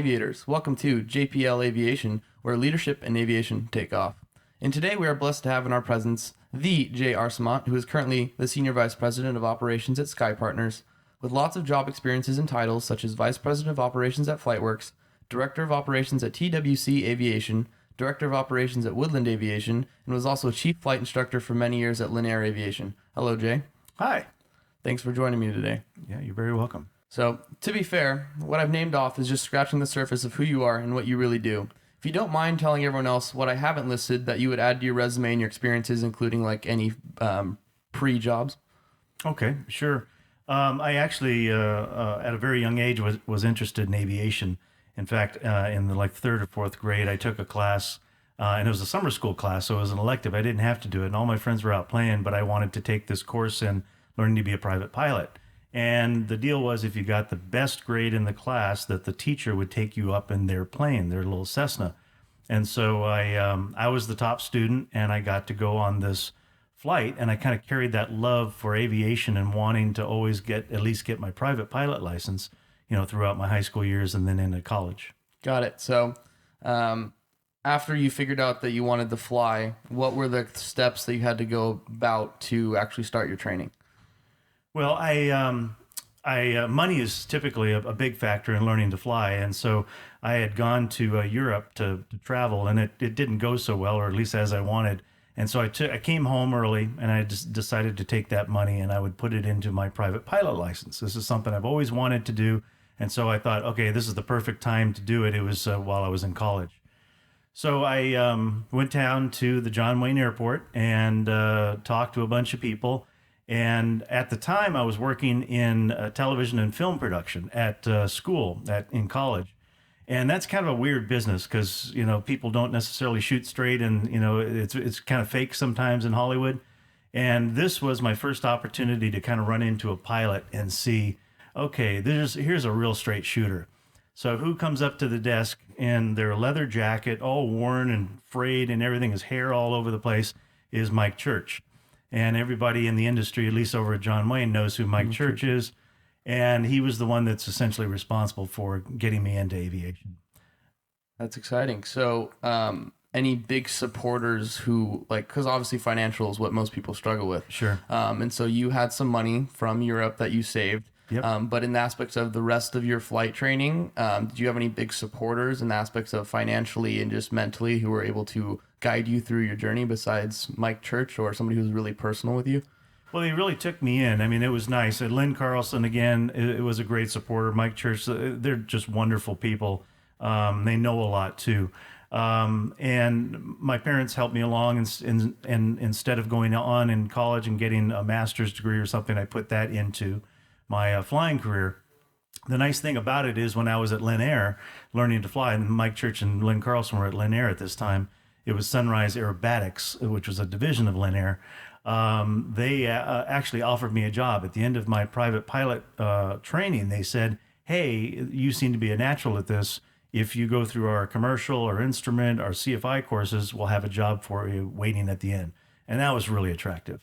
Aviators. Welcome to JPLAviation, where leadership and aviation take off. And today we are blessed to have in our presence the Jay Arcemont, who is currently the Senior Vice President of Operations at Sky Partners, with lots of job experiences and titles such as Vice President of Operations at FlightWorks, Director of Operations at TWC Aviation, Director of Operations at Woodland Aviation, and was also Chief Flight Instructor for many years at Linear Aviation. Hello, Jay. Hi. Thanks for joining me today. Yeah, you're very welcome. So, to be fair, what I've named off is just scratching the surface of who you are and what you really do. If you don't mind telling everyone else what I haven't listed that you would add to your resume and your experiences, including like any pre-jobs. Okay, sure. I actually, at a very young age, was interested in aviation. In fact, in the third or fourth grade, I took a class, and it was a summer school class, so it was an elective. I didn't have to do it, and all my friends were out playing, but I wanted to take this course in learning to be a private pilot. And the deal was, if you got the best grade in the class, that the teacher would take you up in their plane, their little Cessna. And so I was the top student, and I got to go on this flight, and I kind of carried that love for aviation and wanting to always at least get my private pilot license, throughout my high school years and then into college. Got it. So after you figured out that you wanted to fly, what were the steps that you had to go about to actually start your training? Well, money is typically a big factor in learning to fly. And so I had gone to Europe to travel, and it didn't go so well, or at least as I wanted. And so I came home early, and I just decided to take that money and I would put it into my private pilot license. This is something I've always wanted to do. And so I thought, okay, this is the perfect time to do it. It was while I was in college. So I went down to the John Wayne Airport and talked to a bunch of people. And at the time, I was working in television and film production at school, in college. And that's kind of a weird business because, people don't necessarily shoot straight, and, it's kind of fake sometimes in Hollywood. And this was my first opportunity to kind of run into a pilot and see, okay, here's a real straight shooter. So who comes up to the desk in their leather jacket, all worn and frayed and everything, his hair all over the place, is Mike Church. And everybody in the industry, at least over at John Wayne, knows who Mike Church is. And he was the one that's essentially responsible for getting me into aviation. That's exciting. So any big supporters who, because obviously financial is what most people struggle with. Sure. And so you had some money from Europe that you saved. Yep. But in the aspects of the rest of your flight training, did you have any big supporters in the aspects of financially and just mentally who were able to guide you through your journey besides Mike Church or somebody who's really personal with you? Well, he really took me in. I mean, it was nice. Lynn Carlson, again, it was a great supporter. Mike Church, they're just wonderful people. They know a lot, too. And my parents helped me along. And instead of going on in college and getting a master's degree or something, I put that into my flying career. The nice thing about it is when I was at Linear learning to fly, and Mike Church and Lynn Carlson were at Linear at this time, it was Sunrise Aerobatics, which was a division of Linear. They actually offered me a job at the end of my private pilot training. They said, hey, you seem to be a natural at this. If you go through our commercial or instrument or CFI courses, we'll have a job for you waiting at the end. And that was really attractive.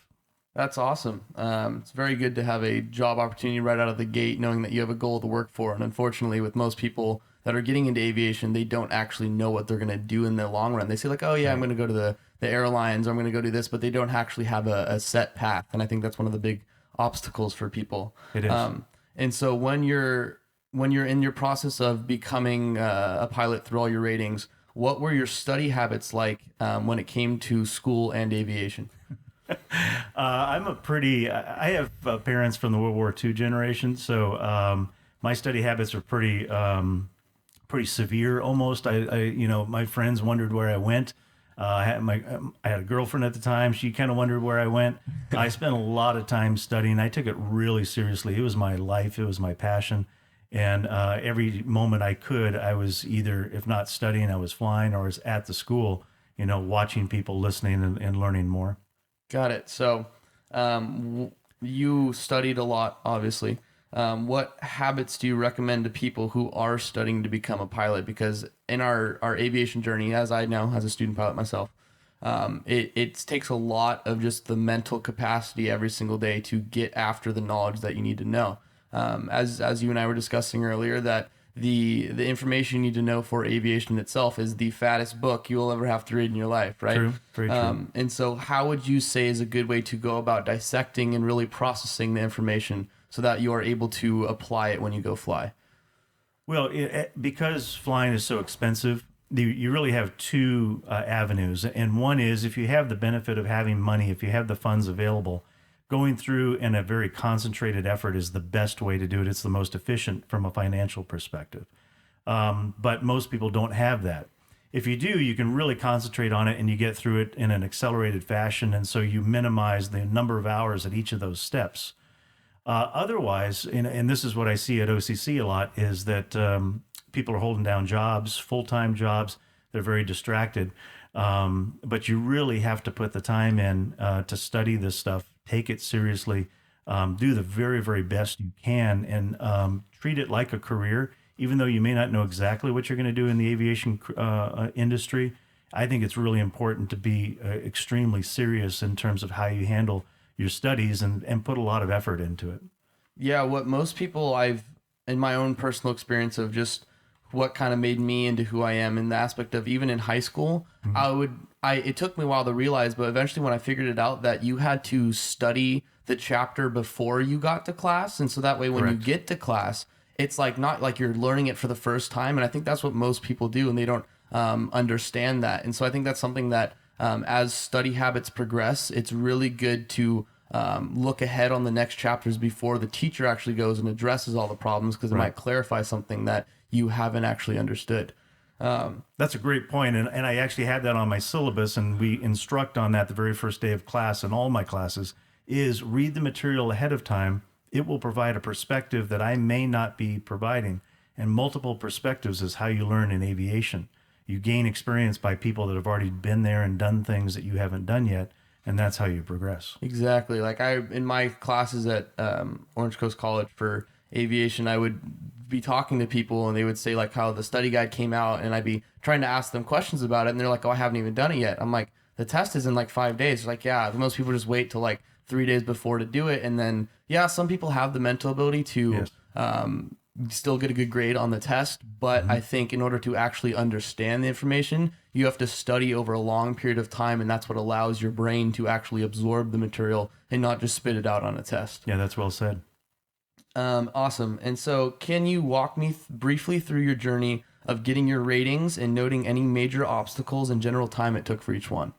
That's awesome. It's very good to have a job opportunity right out of the gate, knowing that you have a goal to work for. And unfortunately, with most people that are getting into aviation, they don't actually know what they're going to do in the long run. They say oh yeah, I'm going to go to the airlines, or I'm going to go do this, but they don't actually have a set path. And I think that's one of the big obstacles for people. It is. And so when you're in your process of becoming a pilot through all your ratings, what were your study habits like when it came to school and aviation? I have parents from the World War II generation, so my study habits are pretty severe almost. My friends wondered where I went. I had a girlfriend at the time. She kind of wondered where I went. I spent a lot of time studying. I took it really seriously. It was my life. It was my passion. And every moment I could, I was either, if not studying, I was flying, or was at the school, watching people, listening and learning more. Got it. So you studied a lot, obviously. What habits do you recommend to people who are studying to become a pilot? Because in our aviation journey, as I know, as a student pilot myself, it takes a lot of just the mental capacity every single day to get after the knowledge that you need to know. As you and I were discussing earlier, that the information you need to know for aviation itself is the fattest book you'll ever have to read in your life, right? True, very true. And so how would you say is a good way to go about dissecting and really processing the information so that you are able to apply it when you go fly? Well, because flying is so expensive, you really have two avenues. And one is if you have the benefit of having money, if you have the funds available, going through in a very concentrated effort is the best way to do it. It's the most efficient from a financial perspective. But most people don't have that. If you do, you can really concentrate on it and you get through it in an accelerated fashion. And so you minimize the number of hours at each of those steps. Otherwise, and this is what I see at OCC a lot, is that people are holding down jobs, full-time jobs. They're very distracted. But you really have to put the time in to study this stuff, take it seriously, do the very, very best you can, and treat it like a career. Even though you may not know exactly what you're going to do in the aviation industry, I think it's really important to be extremely serious in terms of how you handle your studies and put a lot of effort into it. Yeah, what most people in my own personal experience of just what kind of made me into who I am in the aspect of even in high school, it took me a while to realize, but eventually when I figured it out that you had to study the chapter before you got to class. And so that way when you get to class, it's like not like you're learning it for the first time. And I think that's what most people do and they don't understand that. And so I think that's something that as study habits progress, it's really good to look ahead on the next chapters before the teacher actually goes and addresses all the problems, because it might clarify something that you haven't actually understood. That's a great point. And I actually had that on my syllabus, and we instruct on that the very first day of class in all my classes, is read the material ahead of time. It will provide a perspective that I may not be providing. And multiple perspectives is how you learn in aviation. You gain experience by people that have already been there and done things that you haven't done yet, and that's how you progress. Exactly. Like in my classes at Orange Coast College for aviation, I would be talking to people and they would say like how the study guide came out, and I'd be trying to ask them questions about it, and they're like, oh, I haven't even done it yet. I'm like, the test is in like 5 days. They're like, yeah, most people just wait till like 3 days before to do it. And then, yeah, some people have the mental ability to still get a good grade on the test. But I think in order to actually understand the information, you have to study over a long period of time. And that's what allows your brain to actually absorb the material and not just spit it out on a test. Yeah, that's well said. Awesome. And so can you walk me briefly through your journey of getting your ratings and noting any major obstacles and general time it took for each one?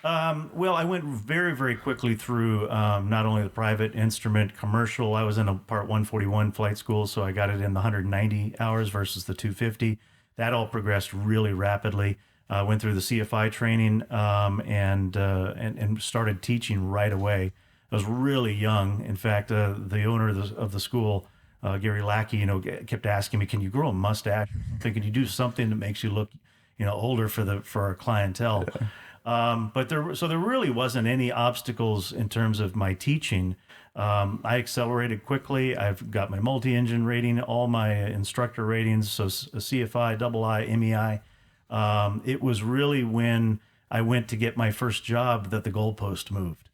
Well, I went very, very quickly through not only the private, instrument, commercial. I was in a Part 141 flight school, so I got it in the 190 hours versus the 250. That all progressed really rapidly. Went through the CFI training and started teaching right away. I was really young. In fact, the owner of the school, Gary Lackey, kept asking me, "Can you grow a mustache? Can you do something that makes you look, older for our clientele?" Yeah. But there really wasn't any obstacles in terms of my teaching. I accelerated quickly. I've got my multi-engine rating, all my instructor ratings, so CFI, II, MEI. It was really when I went to get my first job that the goalpost moved.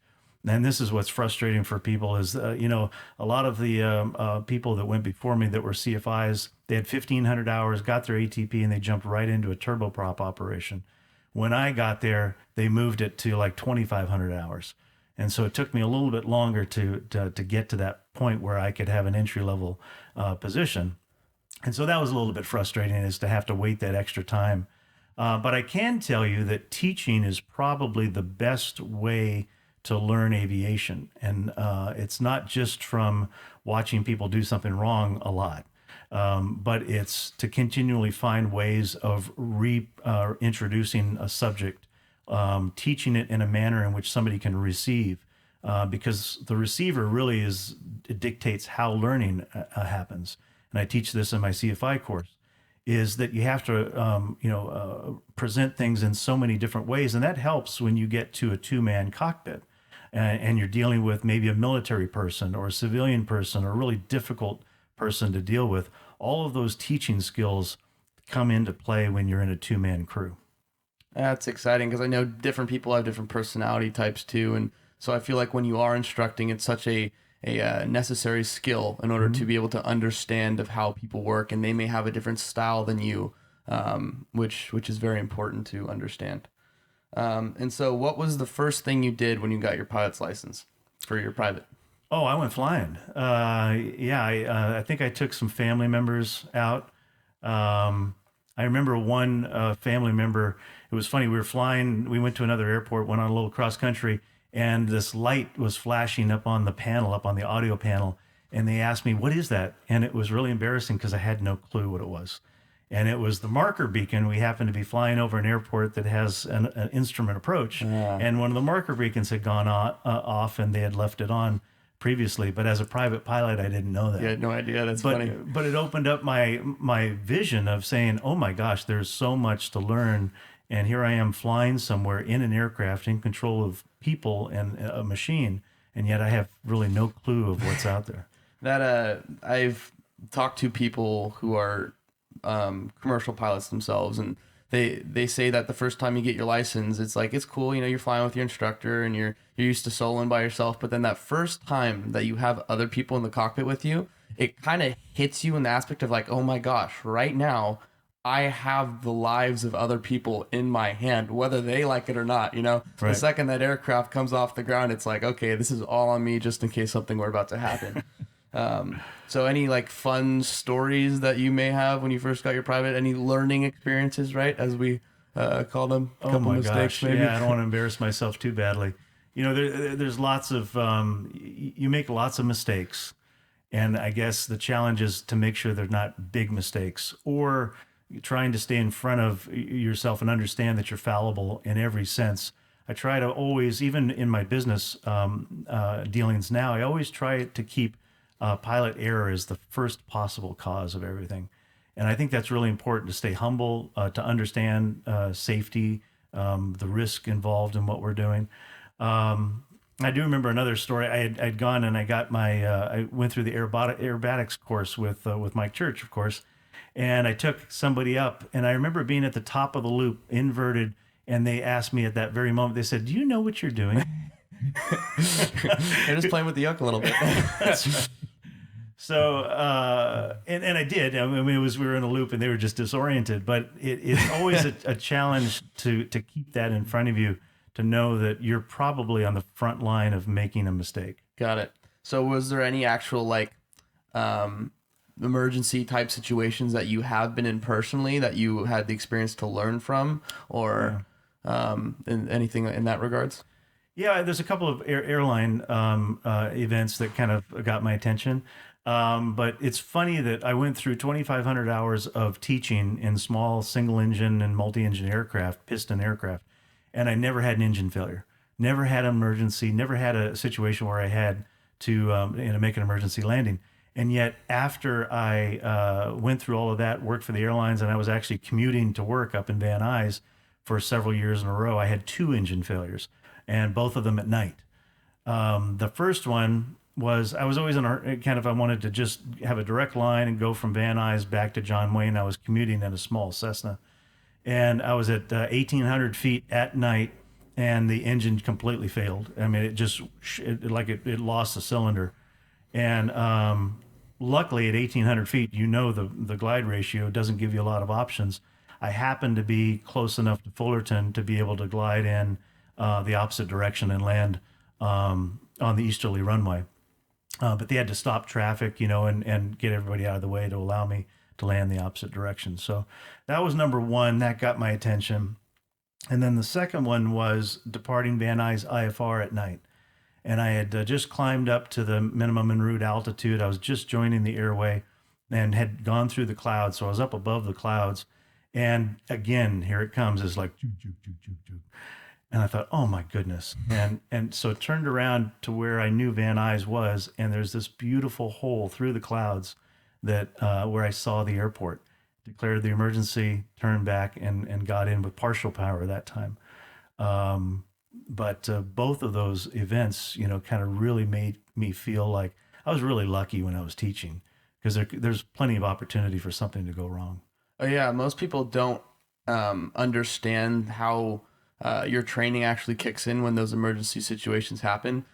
And this is what's frustrating for people is, a lot of the people that went before me that were CFIs, they had 1,500 hours, got their ATP, and they jumped right into a turboprop operation. When I got there, they moved it to like 2,500 hours. And so it took me a little bit longer to get to that point where I could have an entry-level position. And so that was a little bit frustrating, is to have to wait that extra time. But I can tell you that teaching is probably the best way to learn aviation. And it's not just from watching people do something wrong a lot. But it's to continually find ways of introducing a subject, teaching it in a manner in which somebody can receive, because the receiver really it dictates how learning happens. And I teach this in my CFI course, is that you have to present things in so many different ways, and that helps when you get to a two-man cockpit and you're dealing with maybe a military person or a civilian person or a really difficult person to deal with. All of those teaching skills come into play when you're in a two-man crew. That's exciting, because I know different people have different personality types too. And so I feel like when you are instructing, it's such a necessary skill in order to be able to understand of how people work, and they may have a different style than you, which is very important to understand. And so, what was the first thing you did when you got your pilot's license for your private? Oh, I went flying. I think I took some family members out. I remember one family member. It was funny. We were flying. We went to another airport, went on a little cross country, and this light was flashing up on the panel, up on the audio panel. And they asked me, "What is that?" And it was really embarrassing because I had no clue what it was. And it was the marker beacon. We happened to be flying over an airport that has an instrument approach, and one of the marker beacons had gone off, and they had left it on previously. But as a private pilot, I didn't know that. You had no idea. That's funny. But it opened up my vision of saying, "Oh my gosh, there's so much to learn." And here I am flying somewhere in an aircraft in control of people and a machine, and yet I have really no clue of what's out there. That I've talked to people who are commercial pilots themselves, and they say that the first time you get your license, it's like, it's cool, you're flying with your instructor and you're used to soloing by yourself, but then that first time that you have other people in the cockpit with you, it kind of hits you in the aspect of like, oh my gosh, right now I have the lives of other people in my hand, whether they like it or not. Right. The second that aircraft comes off the ground, it's like, okay, this is all on me just in case something were about to happen. So any like fun stories that you may have when you first got your private, any learning experiences, right? As we call them. Oh my gosh. Maybe. Yeah, I don't want to embarrass myself too badly. There's lots of, you make lots of mistakes. And I guess the challenge is to make sure they're not big mistakes, or trying to stay in front of yourself and understand that you're fallible in every sense. I try to always, even in my business dealings now, I always try to keep pilot error as the first possible cause of everything. And I think that's really important, to stay humble, to understand safety, the risk involved in what we're doing. I do remember another story. I'd gone and I got I went through the aerobatics course with Mike Church, of course, and I took somebody up, and I remember being at the top of the loop, inverted, and they asked me at that very moment, they said, "Do you know what you're doing?" They're just playing with the yoke a little bit. That's right. So, and I did. I mean, we were in a loop and they were just disoriented, but it's always a challenge to keep that in front of you, to know that you're probably on the front line of making a mistake. Got it. So was there any actual emergency type situations that you have been in personally that you had the experience to learn from, or in anything in that regards? Yeah, there's a couple of airline events that kind of got my attention. But it's funny that I went through 2,500 hours of teaching in small single engine and multi-engine aircraft, piston aircraft, and I never had an engine failure, never had an emergency, never had a situation where I had to make an emergency landing. And yet after I went through all of that, worked for the airlines, and I was actually commuting to work up in Van Nuys for several years in a row, I had 2 engine failures, and both of them at night. The first one was, I was always I wanted to just have a direct line and go from Van Nuys back to John Wayne. I was commuting in a small Cessna, and I was at 1,800 feet at night, and the engine completely failed. I mean, it lost the cylinder. And luckily at 1,800 feet, the glide ratio doesn't give you a lot of options. I happened to be close enough to Fullerton to be able to glide in the opposite direction and land on the easterly runway. But they had to stop traffic, and get everybody out of the way to allow me to land the opposite direction. So that was number one. That got my attention. And then the second one was departing Van Nuys IFR at night. And I had just climbed up to the minimum en route altitude. I was just joining the airway and had gone through the clouds. So I was up above the clouds. And again, here it comes. It's like, choo, choo, choo, choo, choo. And I thought, oh my goodness. And so turned around to where I knew Van Nuys was, and there's this beautiful hole through the clouds that where I saw the airport. Declared the emergency, turned back, and got in with partial power that time. But both of those events, kind of really made me feel like I was really lucky when I was teaching, because there's plenty of opportunity for something to go wrong. Oh yeah, most people don't understand how your training actually kicks in when those emergency situations happen.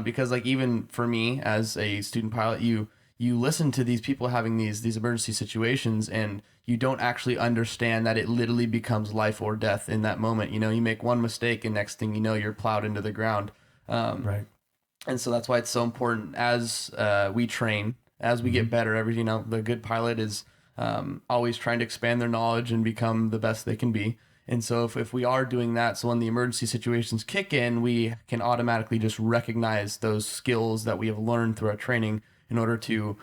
Because like even for me as a student pilot, you listen to these people having these emergency situations, and you don't actually understand that it literally becomes life or death in that moment. You know, you make one mistake and next thing you know, you're plowed into the ground. Right. And so that's why it's so important as we train, as we get better. The good pilot is always trying to expand their knowledge and become the best they can be. And so if we are doing that, so when the emergency situations kick in, we can automatically just recognize those skills that we have learned through our training in order to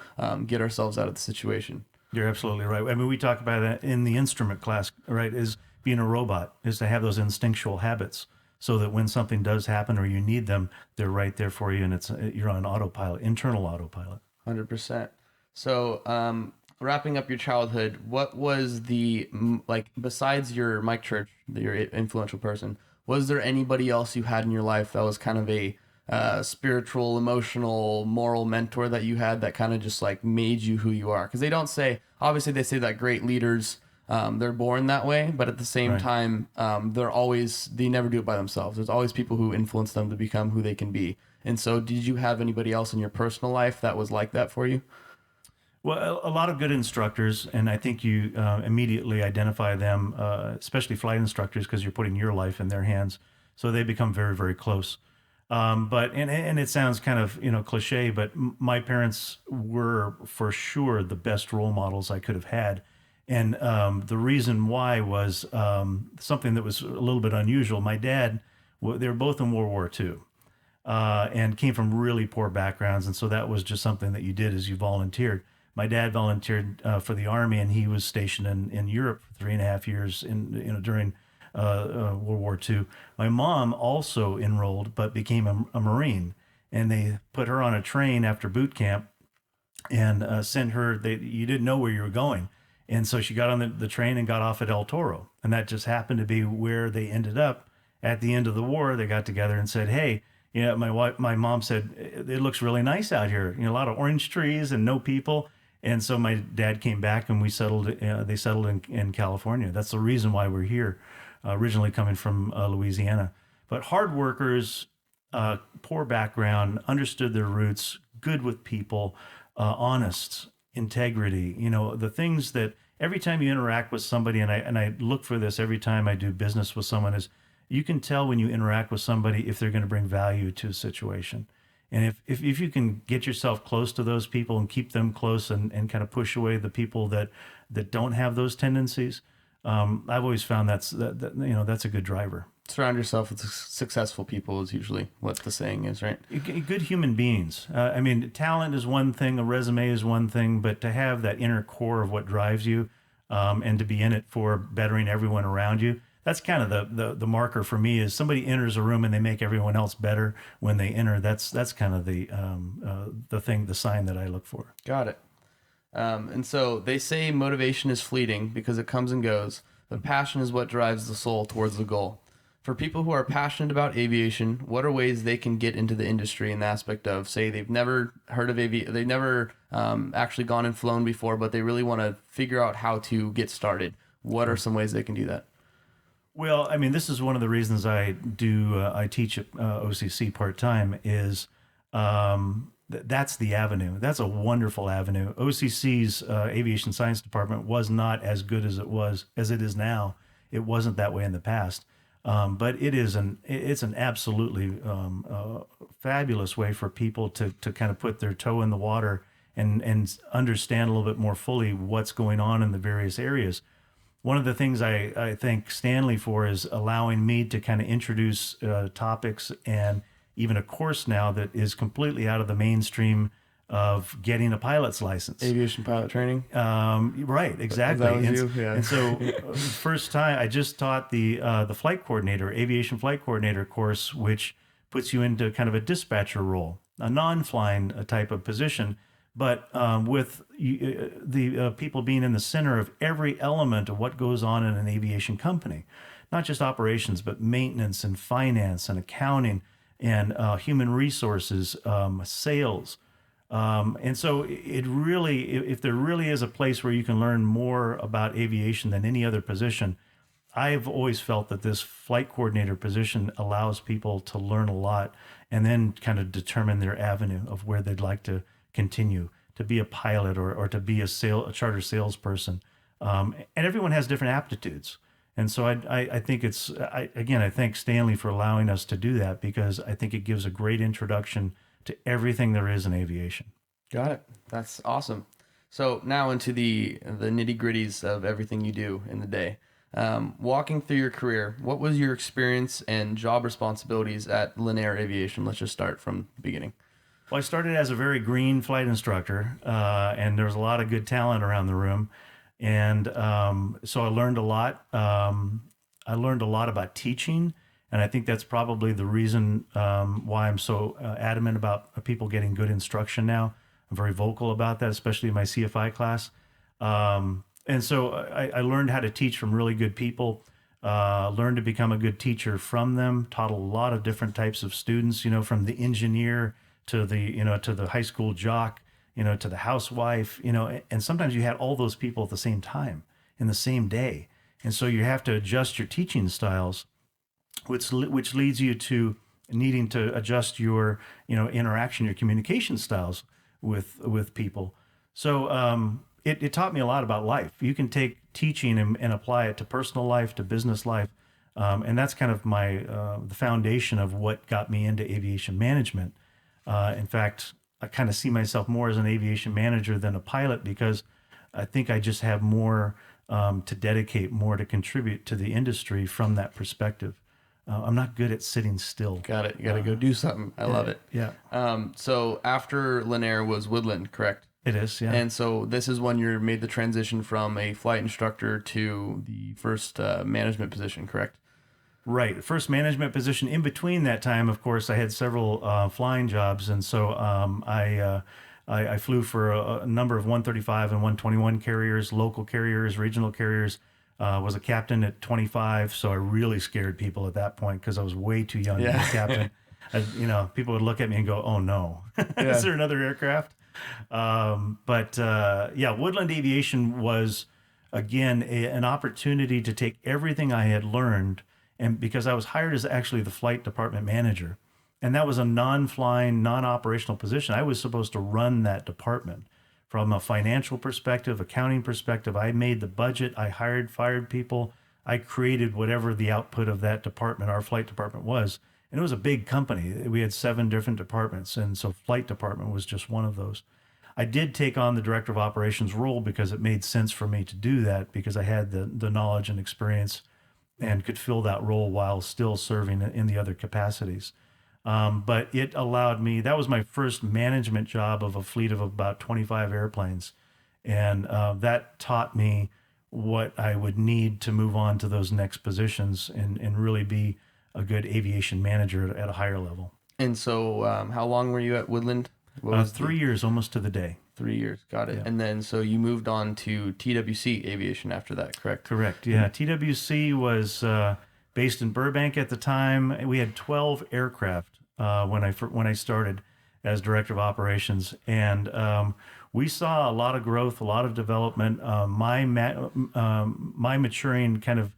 get ourselves out of the situation. You're absolutely right. I mean, we talk about that in the instrument class, right? Is being a robot, is to have those instinctual habits so that when something does happen or you need them, they're right there for you, and you're on autopilot, internal autopilot. 100%. So, wrapping up your childhood, what was besides your Mike Church, your influential person, was there anybody else you had in your life that was kind of a spiritual, emotional, moral mentor that you had that kind of just like made you who you are? Because obviously they say that great leaders, they're born that way, but at the same time, they never do it by themselves. There's always people who influence them to become who they can be. And so did you have anybody else in your personal life that was like that for you? Well, a lot of good instructors, and I think you immediately identify them, especially flight instructors, because you're putting your life in their hands. So they become very, very close. But it sounds kind of cliche, but my parents were for sure the best role models I could have had, and the reason why was something that was a little bit unusual. My dad, they were both in World War II, and came from really poor backgrounds, and so that was just something that you did as you volunteered. My dad volunteered for the Army, and he was stationed in Europe for 3.5 years during World War II. My mom also enrolled, but became a Marine, and they put her on a train after boot camp and sent her. You didn't know where you were going, and so she got on the train and got off at El Toro, and that just happened to be where they ended up at the end of the war. They got together and said, "Hey." My mom said, "It looks really nice out here. A lot of orange trees and no people." And so my dad came back, and we settled. They settled in California. That's the reason why we're here, originally coming from Louisiana. But hard workers, poor background, understood their roots, good with people, honest, integrity. The things that every time you interact with somebody, and I look for this every time I do business with someone, is you can tell when you interact with somebody if they're going to bring value to a situation. And if you can get yourself close to those people and keep them close and kind of push away the people that don't have those tendencies, I've always found that's a good driver. Surround yourself with successful people is usually what the saying is, right? Good human beings. I mean, talent is one thing, a resume is one thing, but to have that inner core of what drives you, and to be in it for bettering everyone around you, that's kind of the marker for me. Is somebody enters a room and they make everyone else better when they enter. That's kind of the sign that I look for. Got it. And so they say motivation is fleeting because it comes and goes, but passion is what drives the soul towards the goal. For people who are passionate about aviation, what are ways they can get into the industry in the aspect of, say, they've never heard of they've never actually gone and flown before, but they really want to figure out how to get started. What are some ways they can do that? Well, I mean, this is one of the reasons I teach at OCC part-time is that's the avenue. That's a wonderful avenue. OCC's aviation science department was not as good as it is now. It wasn't that way in the past. But it's an absolutely fabulous way for people to kind of put their toe in the water and understand a little bit more fully what's going on in the various areas. One of the things I thank Stanley for is allowing me to kind of introduce topics and even a course now that is completely out of the mainstream of getting a pilot's license. Aviation pilot training. Right, exactly. That was you? Yeah. And so first time I just taught the flight coordinator, aviation flight coordinator course, which puts you into kind of a dispatcher role, a non-flying type of position, but with the people being in the center of every element of what goes on in an aviation company, not just operations, but maintenance and finance and accounting and human resources, sales. And so it really, if there really is a place where you can learn more about aviation than any other position, I've always felt that this flight coordinator position allows people to learn a lot and then kind of determine their avenue of where they'd like to continue to be a pilot or to be a charter salesperson. And everyone has different aptitudes. And so I think I thank Stanley for allowing us to do that, because I think it gives a great introduction to everything there is in aviation. Got it. That's awesome. So now into the nitty gritties of everything you do in the day. Walking through your career, what was your experience and job responsibilities at Linear Aviation? Let's just start from the beginning. Well, I started as a very green flight instructor, and there was a lot of good talent around the room. And so I learned a lot. I learned a lot about teaching, and I think that's probably the reason why I'm so adamant about people getting good instruction now. I'm very vocal about that, especially in my CFI class. And so I learned how to teach from really good people, learned to become a good teacher from them, taught a lot of different types of students, from the engineer to the high school jock, to the housewife, and sometimes you had all those people at the same time in the same day. And so you have to adjust your teaching styles, which leads you to needing to adjust your, interaction, your communication styles with people. So it taught me a lot about life. You can take teaching and apply it to personal life, to business life. And that's kind of the foundation of what got me into aviation management. In fact, I kind of see myself more as an aviation manager than a pilot, because I think I just have more to dedicate, more to contribute to the industry from that perspective. I'm not good at sitting still. Got it. You got to go do something. I love it. Yeah. So after Linear was Woodland, correct? It is, yeah. And so this is when you made the transition from a flight instructor to the first management position, correct? Right. First management position. In between that time, of course, I had several flying jobs. And so I flew for a number of 135 and 121 carriers, local carriers, regional carriers. Was a captain at 25. So I really scared people at that point, because I was way too young to be a captain. People would look at me and go, "Oh no, is there another aircraft?" Woodland Aviation was, again, an opportunity to take everything I had learned. And because I was hired as actually the flight department manager, and that was a non-flying, non-operational position, I was supposed to run that department from a financial perspective, accounting perspective. I made the budget, I fired people, I created whatever the output of that department, our flight department, was. And it was a big company. We had 7 different departments, and so flight department was just one of those. I did take on the director of operations role because it made sense for me to do that, because I had the knowledge and experience and could fill that role while still serving in the other capacities. But it allowed me, that was my first management job of a fleet of about 25 airplanes. And that taught me what I would need to move on to those next positions and really be a good aviation manager at a higher level. And so how long were you at Woodland? 3 years, almost to the day. 3 years, got it. Yeah. And then so you moved on to TWC Aviation after that, correct? Correct, yeah. TWC was based in Burbank at the time. We had 12 aircraft when I started as director of operations, and we saw a lot of growth, a lot of development. My maturing kind of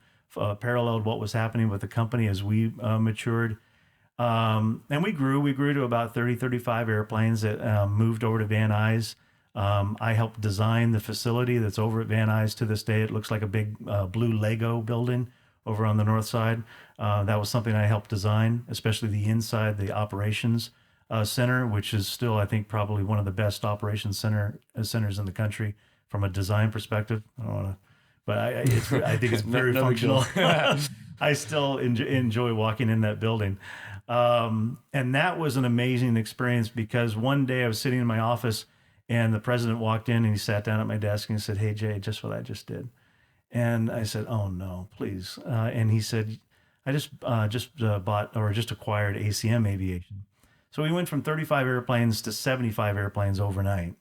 paralleled what was happening with the company as we matured. And we grew to about 30, 35 airplanes that moved over to Van Nuys. I helped design the facility that's over at Van Nuys to this day. It looks like a big blue Lego building over on the north side. That was something I helped design, especially the inside, the operations center, which is still, I think, probably one of the best operations centers in the country from a design perspective. I don't want to, but I think it's very functional. I still enjoy walking in that building. And that was an amazing experience, because one day I was sitting in my office and the president walked in and he sat down at my desk and he said, "Hey, Jay, just what I just did." And I said, "Oh no, please." And he said, "I just bought or just acquired ACM Aviation." So we went from 35 airplanes to 75 airplanes overnight.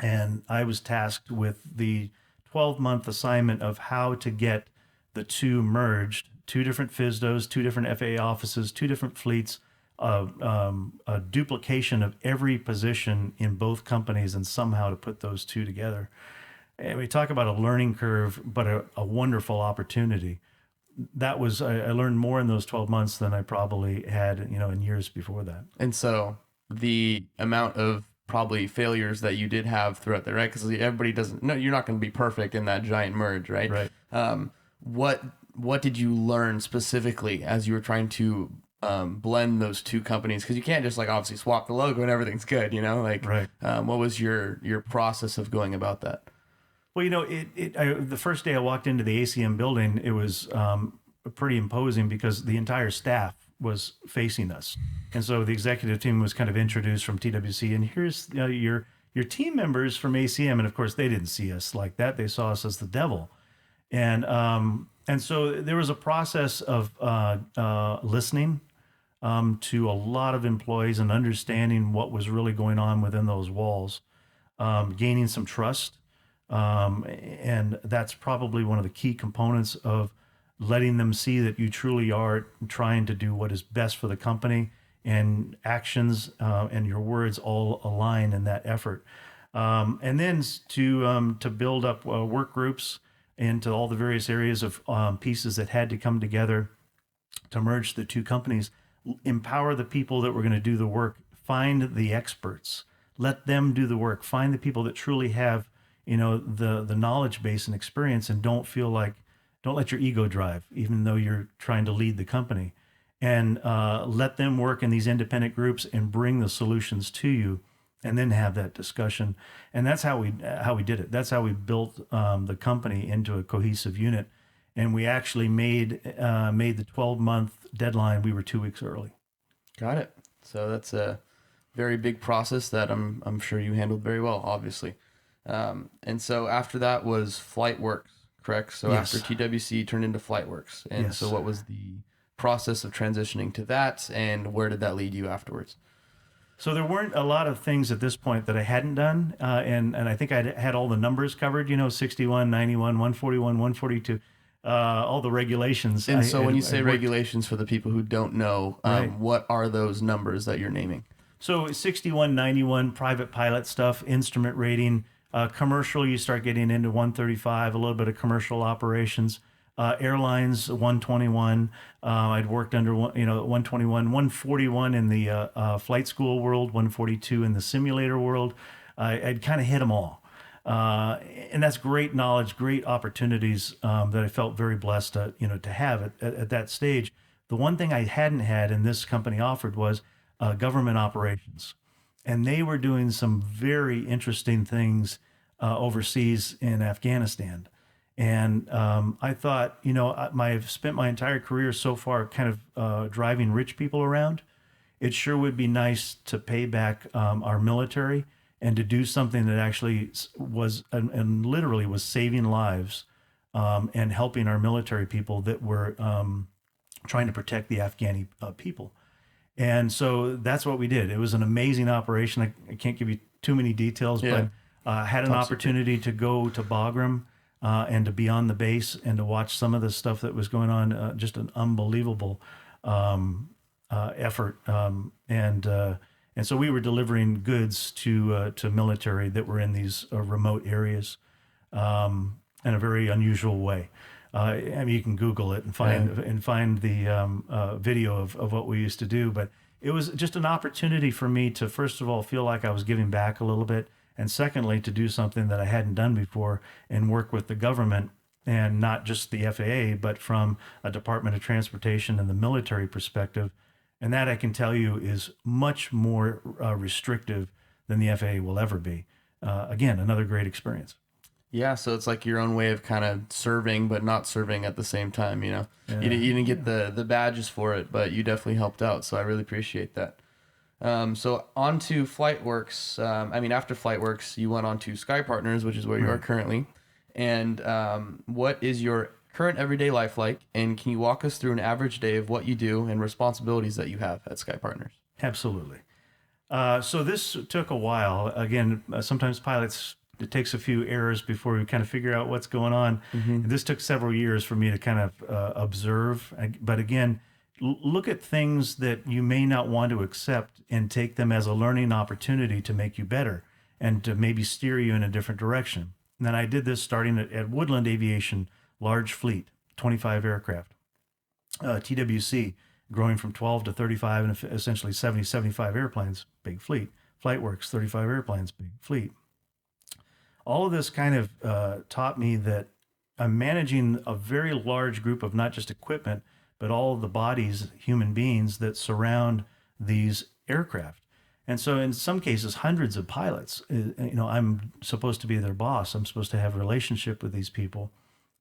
And I was tasked with the 12-month assignment of how to get the two merged, 2 different FSDOs, 2 different FAA offices, 2 different fleets, a duplication of every position in both companies, and somehow to put those 2 together. And we talk about a learning curve, but a wonderful opportunity that was, I learned more in those 12 months than I probably had, in years before that. And so the amount of probably failures that you did have throughout there, right? Because everybody doesn't, no, you're not going to be perfect in that giant merge, right? Right. What did you learn specifically as you were trying to blend those two companies? Because you can't just like obviously swap the logo and everything's good, like Right. what was your process of going about that? Well, the first day I walked into the ACM building, it was pretty imposing because the entire staff was facing us. And so the executive team was kind of introduced from TWC, and here's your team members from ACM. And of course, they didn't see us like that. They saw us as the devil. And so there was a process of listening to a lot of employees and understanding what was really going on within those walls, gaining some trust. And that's probably one of the key components of letting them see that you truly are trying to do what is best for the company, and actions and your words all align in that effort. And then to build up work groups into all the various areas of pieces that had to come together to merge the two companies, empower the people that were going to do the work, find the experts, let them do the work, find the people that truly have the knowledge base and experience, and don't let your ego drive, even though you're trying to lead the company, and let them work in these independent groups and bring the solutions to you, and then have that discussion. And that's how we did it. That's how we built the company into a cohesive unit. And we actually made the 12-month deadline. We were 2 weeks early. Got it. So that's a very big process that I'm sure you handled very well, obviously. And so after that was FlightWorks, correct? So Yes. after TWC turned into FlightWorks. And Yes. so what was the process of transitioning to that, and where did that lead you afterwards? So there weren't a lot of things at this point that I hadn't done. And I think I had all the numbers covered, 61, 91, 141, 142, all the regulations. And so when you say I worked- regulations, for the people who don't know, Right. what are those numbers that you're naming? So 61, 91, private pilot stuff, instrument rating, commercial, you start getting into 135, a little bit of commercial operations, airlines, 121. I'd worked under 121, 141 in the flight school world, 142 in the simulator world. I'd kind of hit them all. And that's great knowledge, great opportunities that I felt very blessed to have at that stage. The one thing I hadn't had and this company offered was government operations. And they were doing some very interesting things overseas in Afghanistan. And I thought, I've spent my entire career so far kind of driving rich people around. It sure would be nice to pay back our military and to do something that actually was and literally was saving lives and helping our military people that were trying to protect the Afghani people. And so that's what we did. It was an amazing operation. I can't give you too many details, Yeah. but had an opportunity to go to Bagram and to be on the base and to watch some of the stuff that was going on. Just an unbelievable effort. And so we were delivering goods to military that were in these remote areas in a very unusual way. I mean, you can Google it and find the video of what we used to do. But it was just an opportunity for me to, first of all, feel like I was giving back a little bit, and secondly, to do something that I hadn't done before and work with the government, and not just the FAA, but from a Department of Transportation and the military perspective. And that, I can tell you, is much more restrictive than the FAA will ever be. Again, another great experience. Yeah, so it's like your own way of kind of serving, but not serving at the same time, Yeah. You didn't get the badges for it, but you definitely helped out, so I really appreciate that. So on to FlightWorks. After FlightWorks, you went on to Sky Partners, which is where you are currently. And what is your current everyday life like? And can you walk us through an average day of what you do and responsibilities that you have at Sky Partners? Absolutely. So this took a while. Again, sometimes pilots, it takes a few errors before we kind of figure out what's going on. Mm-hmm. This took several years for me to kind of observe. But again, look at things that you may not want to accept and take them as a learning opportunity to make you better and to maybe steer you in a different direction. And then I did this starting at Woodland Aviation, large fleet, 25 aircraft. TWC, growing from 12 to 35 and essentially 70, 75 airplanes, big fleet. FlightWorks, 35 airplanes, big fleet. All of this kind of taught me that I'm managing a very large group of not just equipment, but all of the bodies, human beings that surround these aircraft. And so in some cases, hundreds of pilots, I'm supposed to be their boss. I'm supposed to have a relationship with these people.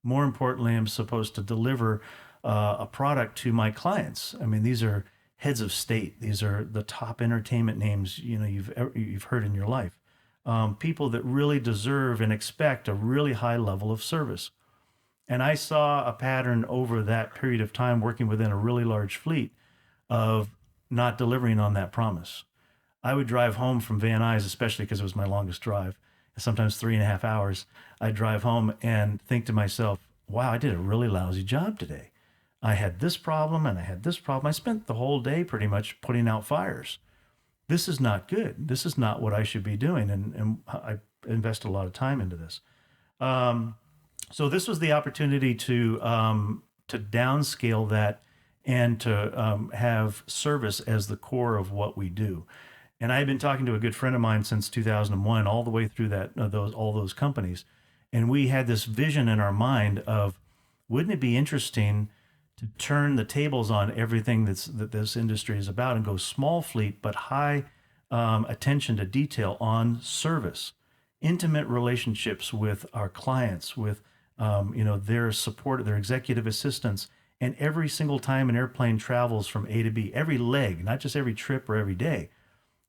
More importantly, I'm supposed to deliver a product to my clients. I mean, these are heads of state. These are the top entertainment names you've heard in your life. People that really deserve and expect a really high level of service. And I saw a pattern over that period of time working within a really large fleet of not delivering on that promise. I would drive home from Van Nuys, especially because it was my longest drive, sometimes 3.5 hours. I'd drive home and think to myself, wow, I did a really lousy job today. I had this problem and I had this problem. I spent the whole day pretty much putting out fires. This is not good. This is not what I should be doing. And I invested a lot of time into this. So this was the opportunity to downscale that and to have service as the core of what we do. And I had been talking to a good friend of mine since 2001, all the way through all those companies. And we had this vision in our mind of, wouldn't it be interesting to turn the tables on everything that this industry is about and go small fleet, but high attention to detail on service, intimate relationships with our clients, with their support, their executive assistants. And every single time an airplane travels from A to B, every leg, not just every trip or every day,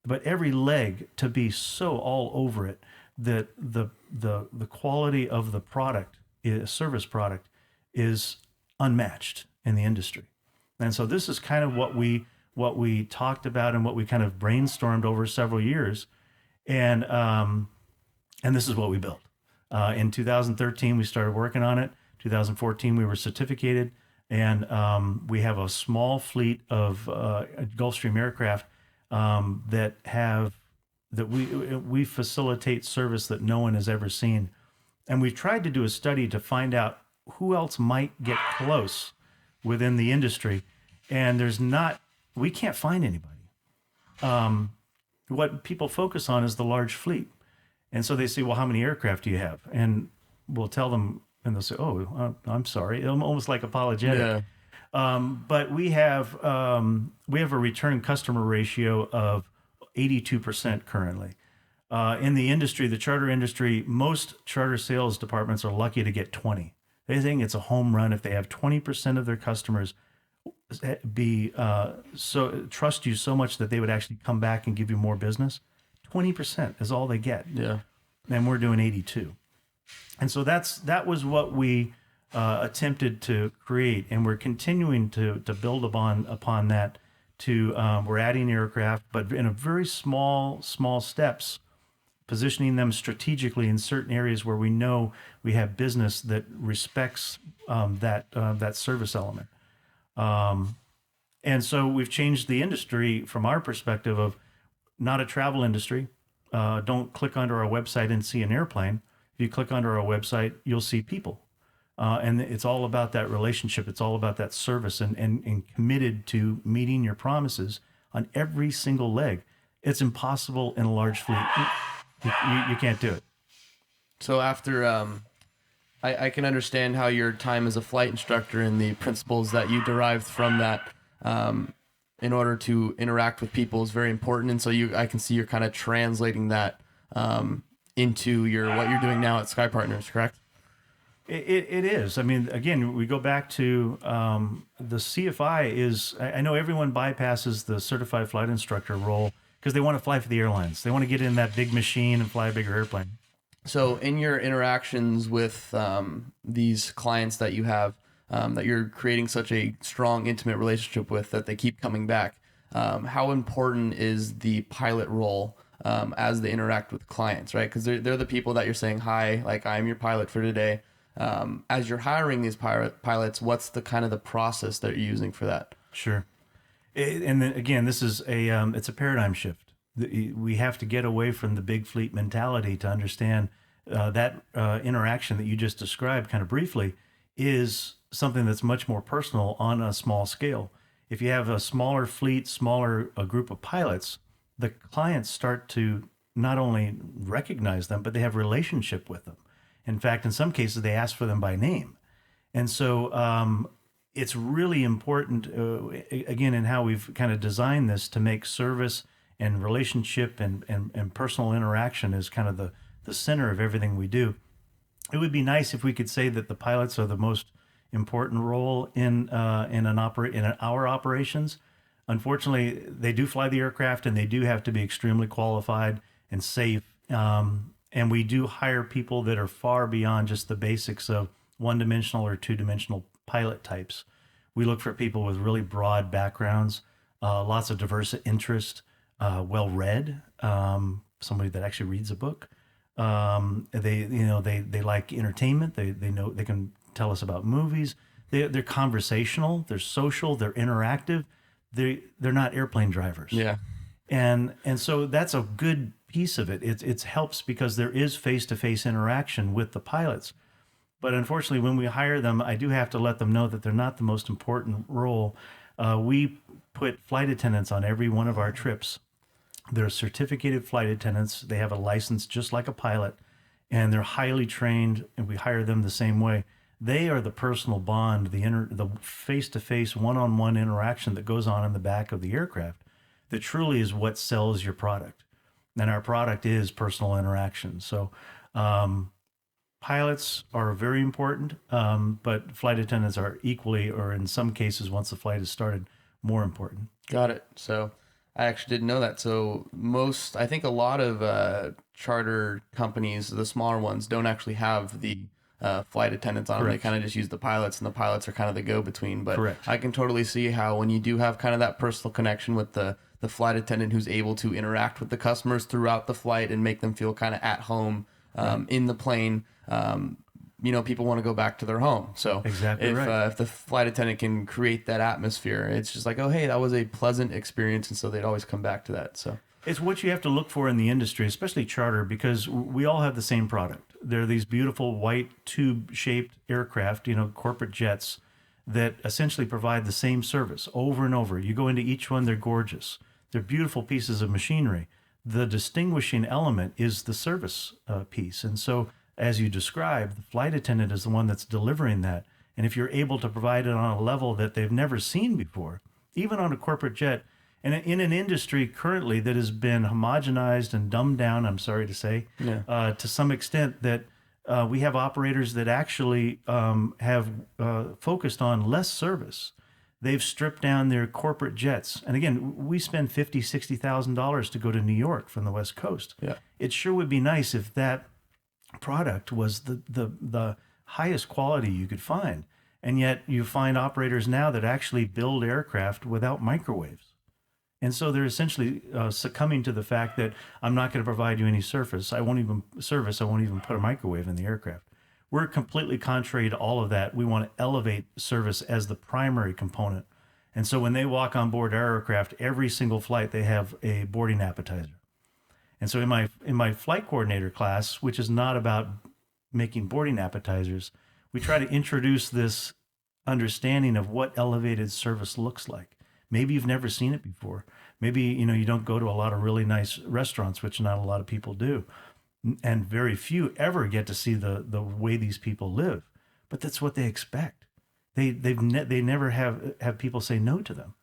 but every leg, to be so all over it that the quality of the product, service product, is unmatched in the industry. And so this is kind of what we talked about and what we kind of brainstormed over several years, and this is what we built. In 2013, we started working on it. 2014, we were certificated, and we have a small fleet of Gulfstream aircraft that we facilitate service that no one has ever seen. And we've tried to do a study to find out who else might get close within the industry. And we can't find anybody. What people focus on is the large fleet. And so they say, well, how many aircraft do you have? And we'll tell them, and they'll say, oh, I'm sorry. Almost like apologetic. Yeah. But we have a return customer ratio of 82% currently. In the industry, the charter industry, most charter sales departments are lucky to get 20. They think it's a home run if they have 20% of their customers trust you so much that they would actually come back and give you more business. 20% is all they get. Yeah. And we're doing 82. And so that was what we attempted to create, and we're continuing to build upon that. We're adding aircraft, but in a very small steps, positioning them strategically in certain areas where we know we have business that respects that service element. And so we've changed the industry from our perspective of not a travel industry. Don't click onto our website and see an airplane. If you click onto our website, you'll see people. And it's all about that relationship. It's all about that service and committed to meeting your promises on every single leg. It's impossible in a large fleet. You can't do it. So after, I can understand how your time as a flight instructor and the principles that you derived from that in order to interact with people is very important. And so I can see you're kind of translating that into what you're doing now at Sky Partners, correct? It is. I mean, again, we go back to the CFI is, I know everyone bypasses the certified flight instructor role because they want to fly for the airlines. They want to get in that big machine and fly a bigger airplane. So in your interactions with these clients that you have, that you're creating such a strong, intimate relationship with that they keep coming back, how important is the pilot role as they interact with clients, right? Because they're the people that you're saying, hi, like I'm your pilot for today. As you're hiring these pilots, what's the kind of the process that you're using for that? Sure. And then again, this is it's a paradigm shift. We have to get away from the big fleet mentality to understand that interaction that you just described kind of briefly is something that's much more personal on a small scale. If you have a smaller fleet, smaller a group of pilots, the clients start to not only recognize them, but they have relationship with them. In fact, in some cases, they ask for them by name. And so it's really important, again, in how we've kind of designed this to make service and relationship and personal interaction is kind of the center of everything we do. It would be nice if we could say that the pilots are the most important role in our operations. Unfortunately, they do fly the aircraft, and they do have to be extremely qualified and safe. And we do hire people that are far beyond just the basics of one-dimensional or two-dimensional pilot types. We look for people with really broad backgrounds, lots of diverse interest, well-read, somebody that actually reads a book. They like entertainment. They know they can tell us about movies. They're conversational. They're social. They're interactive. They're not airplane drivers. Yeah. And so that's a good piece of it. It helps because there is face-to-face interaction with the pilots. But unfortunately, when we hire them, I do have to let them know that they're not the most important role. We put flight attendants on every one of our trips. They're certificated flight attendants. They have a license just like a pilot, and they're highly trained, and we hire them the same way. They are the personal bond, the face-to-face, one-on-one interaction that goes on in the back of the aircraft that truly is what sells your product. And our product is personal interaction. So pilots are very important, but flight attendants are equally, or in some cases, once the flight is started, more important. Got it. So I actually didn't know that. So I think a lot of charter companies, the smaller ones, don't actually have the flight attendants on them. They kind of just use the pilots, and the pilots are kind of the go-between. But Correct. I can totally see how when you do have kind of that personal connection with the flight attendant who's able to interact with the customers throughout the flight and make them feel kind of at home in the plane, people want to go back to their home. So exactly if the flight attendant can create that atmosphere, it's just like, oh, hey, that was a pleasant experience. And so they'd always come back to that. So it's what you have to look for in the industry, especially charter, because we all have the same product. They're these beautiful white tube-shaped aircraft, corporate jets that essentially provide the same service over and over. You go into each one, they're gorgeous. They're beautiful pieces of machinery. The distinguishing element is the service piece. And so, as you described, the flight attendant is the one that's delivering that. And if you're able to provide it on a level that they've never seen before, even on a corporate jet, and in an industry currently that has been homogenized and dumbed down, I'm sorry to say, to some extent, that we have operators that actually have focused on less service. They've stripped down their corporate jets. And again, we spend $50,000, $60,000 to go to New York from the West Coast. Yeah. It sure would be nice if that product was the highest quality you could find. And yet you find operators now that actually build aircraft without microwaves. And so they're essentially succumbing to the fact that I'm not going to provide you any service. I won't even put a microwave in the aircraft. We're completely contrary to all of that. We want to elevate service as the primary component. And so when they walk on board our aircraft, every single flight, they have a boarding appetizer. And so in my flight coordinator class, which is not about making boarding appetizers, we try to introduce this understanding of what elevated service looks like. Maybe you've never seen it before. Maybe, you don't go to a lot of really nice restaurants, which not a lot of people do. And very few ever get to see the way these people live. But that's what they expect. They never have people say no to them.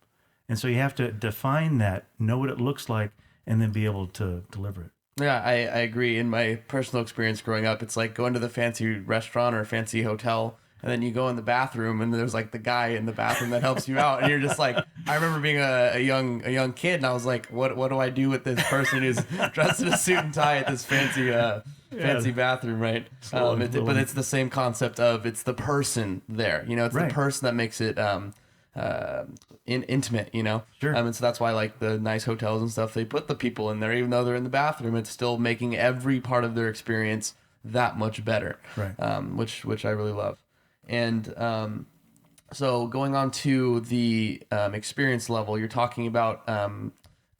And so you have to define that, know what it looks like, and then be able to deliver it. Yeah, I agree. In my personal experience growing up, it's like going to the fancy restaurant or fancy hotel, and then you go in the bathroom, and there's like the guy in the bathroom that helps you out, and you're just like, I remember being a young kid, and I was like, what do I do with this person who's dressed in a suit and tie at this fancy bathroom, right? But it's the same concept of it's the person there, it's the person that makes it intimate, Sure. And so that's why like the nice hotels and stuff, they put the people in there, even though they're in the bathroom, it's still making every part of their experience that much better, right? Which I really love. And so going on to the experience level, you're talking about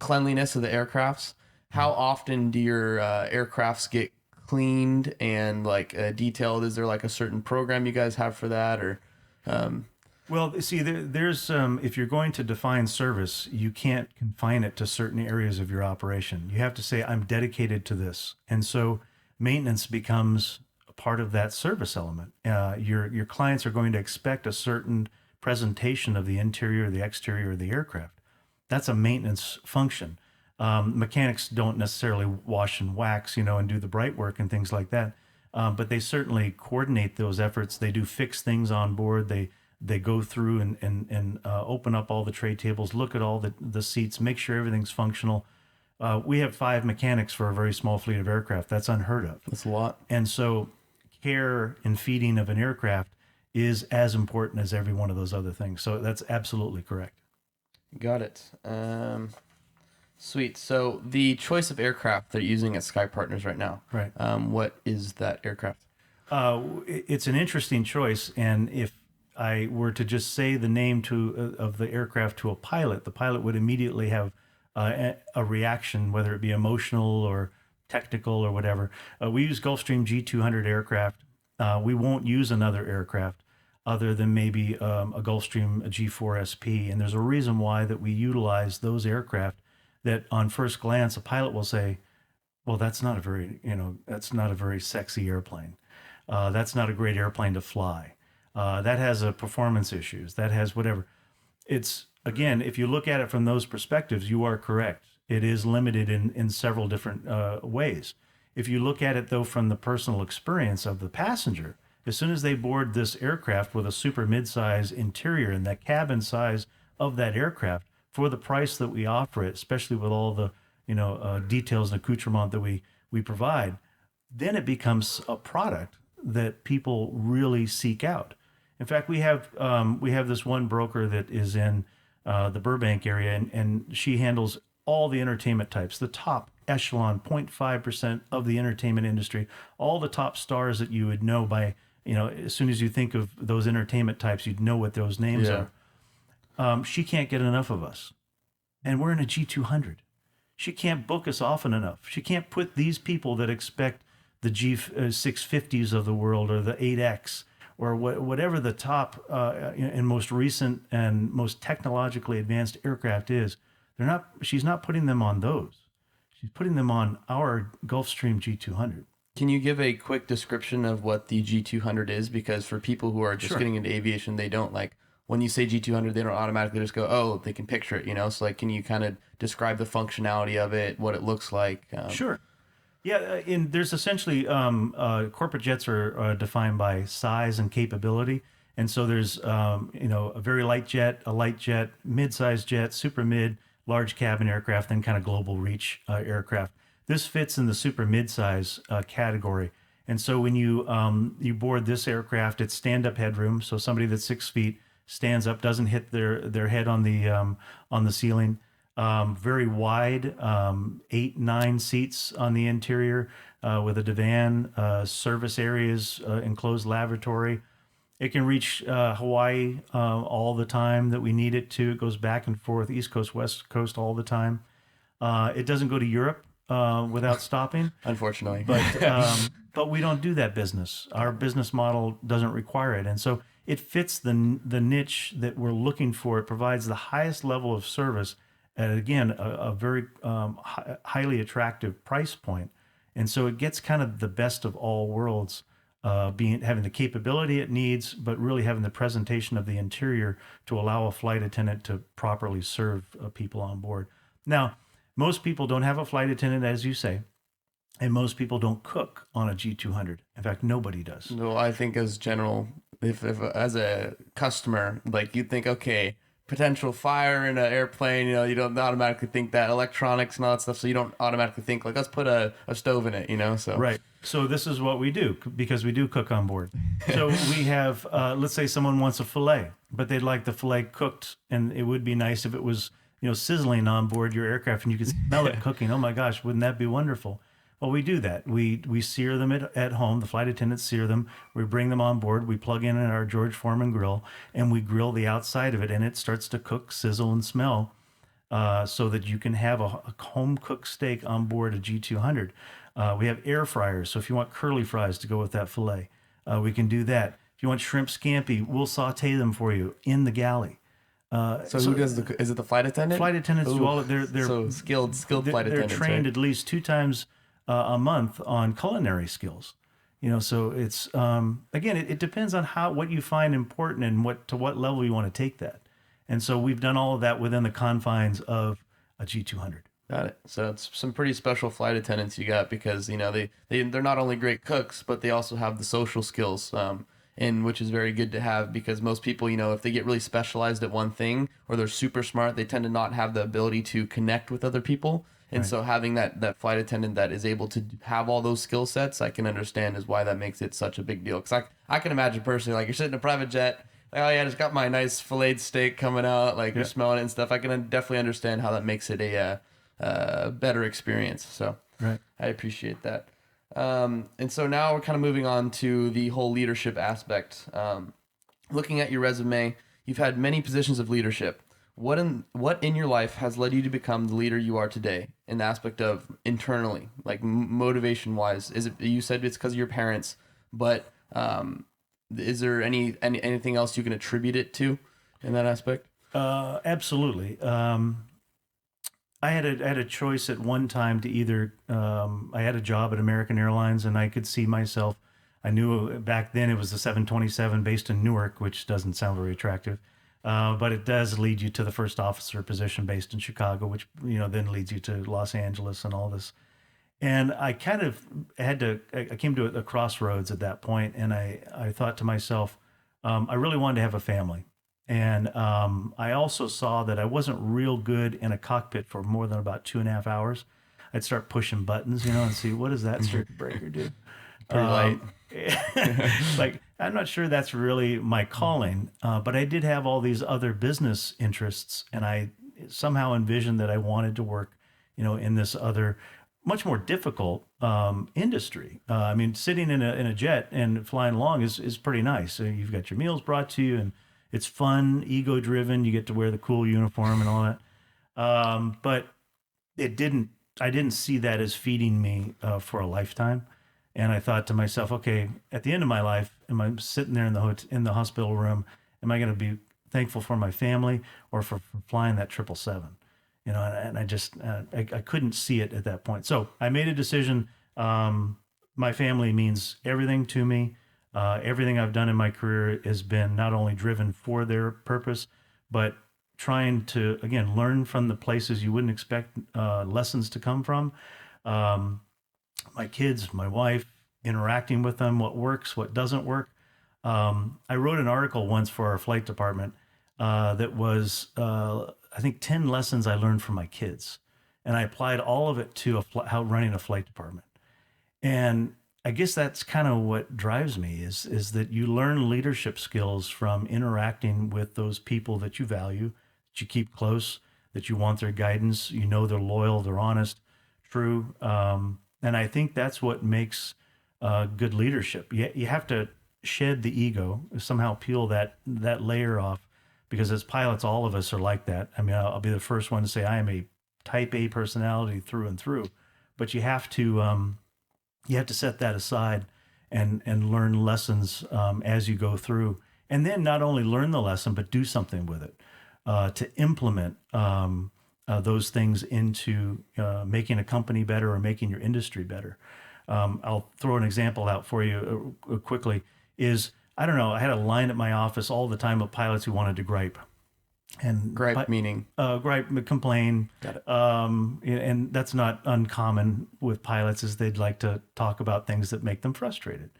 cleanliness of the aircrafts. How often do your aircrafts get cleaned and like detailed? Is there like a certain program you guys have for that, or Well, see, there's if you're going to define service, you can't confine it to certain areas of your operation. You have to say, I'm dedicated to this. And so maintenance becomes a part of that service element. Your clients are going to expect a certain presentation of the interior, the exterior of the aircraft. That's a maintenance function. Mechanics don't necessarily wash and wax, and do the bright work and things like that. But they certainly coordinate those efforts. They do fix things on board. They go through and open up all the tray tables, look at all the seats, make sure everything's functional. We have 5 mechanics for a very small fleet of aircraft. That's unheard of. That's a lot. And so care and feeding of an aircraft is as important as every one of those other things. So that's absolutely correct. Got it. Sweet. So the choice of aircraft that you're using at Sky Partners right now, Right. What is that aircraft? It's an interesting choice. And if I were to just say the name of the aircraft to a pilot, the pilot would immediately have a reaction, whether it be emotional or technical or whatever. We use Gulfstream G200 aircraft. We won't use another aircraft other than maybe a Gulfstream G4 SP. And there's a reason why that we utilize those aircraft that on first glance, a pilot will say, well, that's not a very sexy airplane. That's not a great airplane to fly. That has performance issues. That has whatever. It's, again, if you look at it from those perspectives, you are correct. It is limited in several different ways. If you look at it, though, from the personal experience of the passenger, as soon as they board this aircraft with a super mid-size interior and the cabin size of that aircraft, for the price that we offer it, especially with all the details and accoutrement that we provide, then it becomes a product that people really seek out. In fact, we have this one broker that is in the Burbank area, and she handles all the entertainment types, the top echelon, 0.5% of the entertainment industry, all the top stars that you would know by, as soon as you think of those entertainment types, you'd know what those names are. She can't get enough of us. And we're in a G200. She can't book us often enough. She can't put these people that expect the G650s of the world or the 8X or whatever the top and most recent and most technologically advanced aircraft is. She's not putting them on those. She's putting them on our Gulfstream G200. Can you give a quick description of what the G200 is? Because for people who are just Sure. getting into aviation, they don't when you say G200, they don't automatically just go, oh, they can picture it, So can you kind of describe the functionality of it, what it looks like? Sure. Yeah, there's essentially corporate jets are defined by size and capability, and so there's a very light jet, a light jet, mid-sized jet, super mid, large cabin aircraft, then kind of global reach aircraft. This fits in the super mid-size category, and so when you board this aircraft, it's stand-up headroom, so somebody that's 6 feet stands up, doesn't hit their head on the ceiling. Very wide, 8-9 seats on the interior with a divan, service areas, enclosed lavatory. It can reach Hawaii all the time that we need it to. It goes back and forth, East Coast, West Coast all the time. It doesn't go to Europe without stopping. Unfortunately. But we don't do that business. Our business model doesn't require it. And so it fits the niche that we're looking for. It provides the highest level of service at, again, a very highly attractive price point. And so it gets kind of the best of all worlds, having the capability it needs, but really having the presentation of the interior to allow a flight attendant to properly serve people on board. Now, most people don't have a flight attendant, as you say, and most people don't cook on a G200. In fact, nobody does. Well, I think as as a customer, you think, okay, potential fire in an airplane, you don't automatically think that electronics and all that stuff. So you don't automatically think let's put a stove in it, so. Right. So this is what we do because we do cook on board. So we have, let's say someone wants a filet, but they'd like the filet cooked, and it would be nice if it was, sizzling on board your aircraft and you could smell it cooking. Oh my gosh, wouldn't that be wonderful? Well, we do that. We sear them at home. The flight attendants sear them. We bring them on board. We plug in our George Foreman grill, and we grill the outside of it, and it starts to cook, sizzle, and smell so that you can have a home-cooked steak on board a G200. We have air fryers, so if you want curly fries to go with that filet, we can do that. If you want shrimp scampi, we'll saute them for you in the galley. So who does is it the flight attendant? Flight attendants do all of they're so skilled flight attendants. They're trained right? at least 2 times a month on culinary skills. So it's again, it depends on what you find important and to what level you want to take that. And so we've done all of that within the confines of a G200. Got it. So it's some pretty special flight attendants you got because they're not only great cooks, but they also have the social skills. And which is very good to have because most people, if they get really specialized at one thing or they're super smart, they tend to not have the ability to connect with other people. And Right. so having that flight attendant that is able to have all those skill sets, I can understand is why that makes it such a big deal. Because I can imagine personally, like you're sitting in a private jet, like, oh yeah, I just got my nice filleted steak coming out, like you're smelling it and stuff. I can definitely understand how that makes it a better experience. So Right. I appreciate that. And so now we're kind of moving on to the whole leadership aspect. Looking at your resume, you've had many positions of leadership. What in your life has led you to become the leader you are today in the aspect of internally, like motivation wise? Is it, you said it's because of your parents, but is there anything else you can attribute it to in that aspect? Absolutely. I had a choice at one time to either I had a job at American Airlines and I could see myself. I knew back then it was the 727 based in Newark, which doesn't sound very attractive, but it does lead you to the first officer position based in Chicago, which then leads you to Los Angeles and all this. And I kind of I came to a crossroads at that point, and I thought to myself, I really wanted to have a family. And I also saw that I wasn't real good in a cockpit for more than about 2.5 hours. I'd start pushing buttons, and see what does that circuit breaker do. Pretty light. Like, I'm not sure that's really my calling, but I did have all these other business interests, and I somehow envisioned that I wanted to work, in this other, much more difficult industry. I mean, sitting in a jet and flying along is pretty nice. So you've got your meals brought to you, and it's fun, ego driven. You get to wear the cool uniform and all that. But I didn't see that as feeding me for a lifetime. And I thought to myself, okay, at the end of my life, am I sitting there in the hospital room? Am I going to be thankful for my family or for flying that 777? And I just I couldn't see it at that point. So I made a decision. My family means everything to me. Everything I've done in my career has been not only driven for their purpose, but trying to, again, learn from the places you wouldn't expect lessons to come from. My kids, my wife, interacting with them, what works, what doesn't work. I wrote an article once for our flight department that was, I think, 10 lessons I learned from my kids. And I applied all of it to how running a flight department. And I guess that's kind of what drives me is that you learn leadership skills from interacting with those people that you value, that you keep close, that you want their guidance. They're loyal, they're honest, true. And I think that's what makes good leadership. You have to shed the ego, somehow peel that layer off, because as pilots, all of us are like that. I mean, I'll be the first one to say I am a type A personality through and through, but you have to set that aside and learn lessons as you go through, and then not only learn the lesson but do something with it to implement those things into making a company better or making your industry better. I'll throw an example out for you quickly. I don't know, I had a line at my office all the time of pilots who wanted to gripe. And Gripe meaning? Gripe, complain. Got it. And that's not uncommon with pilots, is they'd like to talk about things that make them frustrated.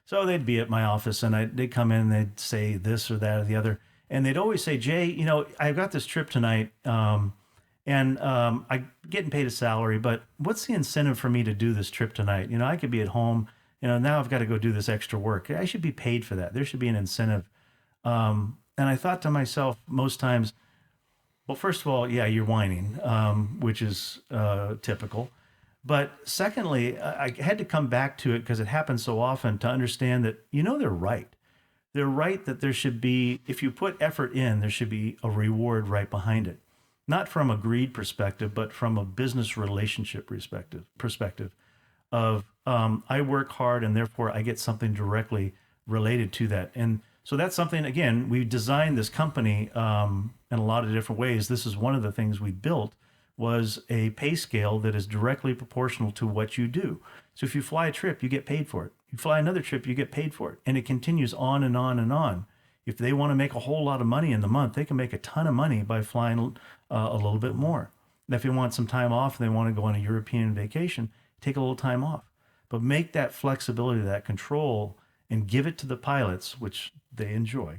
So they'd be at my office and they'd come in and they'd say this or that or the other. And they'd always say, Jay, I've got this trip tonight and I'm getting paid a salary, but what's the incentive for me to do this trip tonight? I could be at home, now I've got to go do this extra work. I should be paid for that. There should be an incentive. And I thought to myself most times, well, first of all, yeah, you're whining, which is typical. But secondly, I had to come back to it because it happens so often to understand that, they're right. They're right that there should be, if you put effort in, there should be a reward right behind it. Not from a greed perspective, but from a business relationship perspective of I work hard and therefore I get something directly related to that. And so that's something, again, we designed this company in a lot of different ways. This is one of the things we built, was a pay scale that is directly proportional to what you do. So if you fly a trip, you get paid for it. You fly another trip, you get paid for it. And it continues on and on and on. If they want to make a whole lot of money in the month, they can make a ton of money by flying a little bit more. And if they want some time off and they want to go on a European vacation, take a little time off. But make that flexibility, that control, and give it to the pilots, which they enjoy.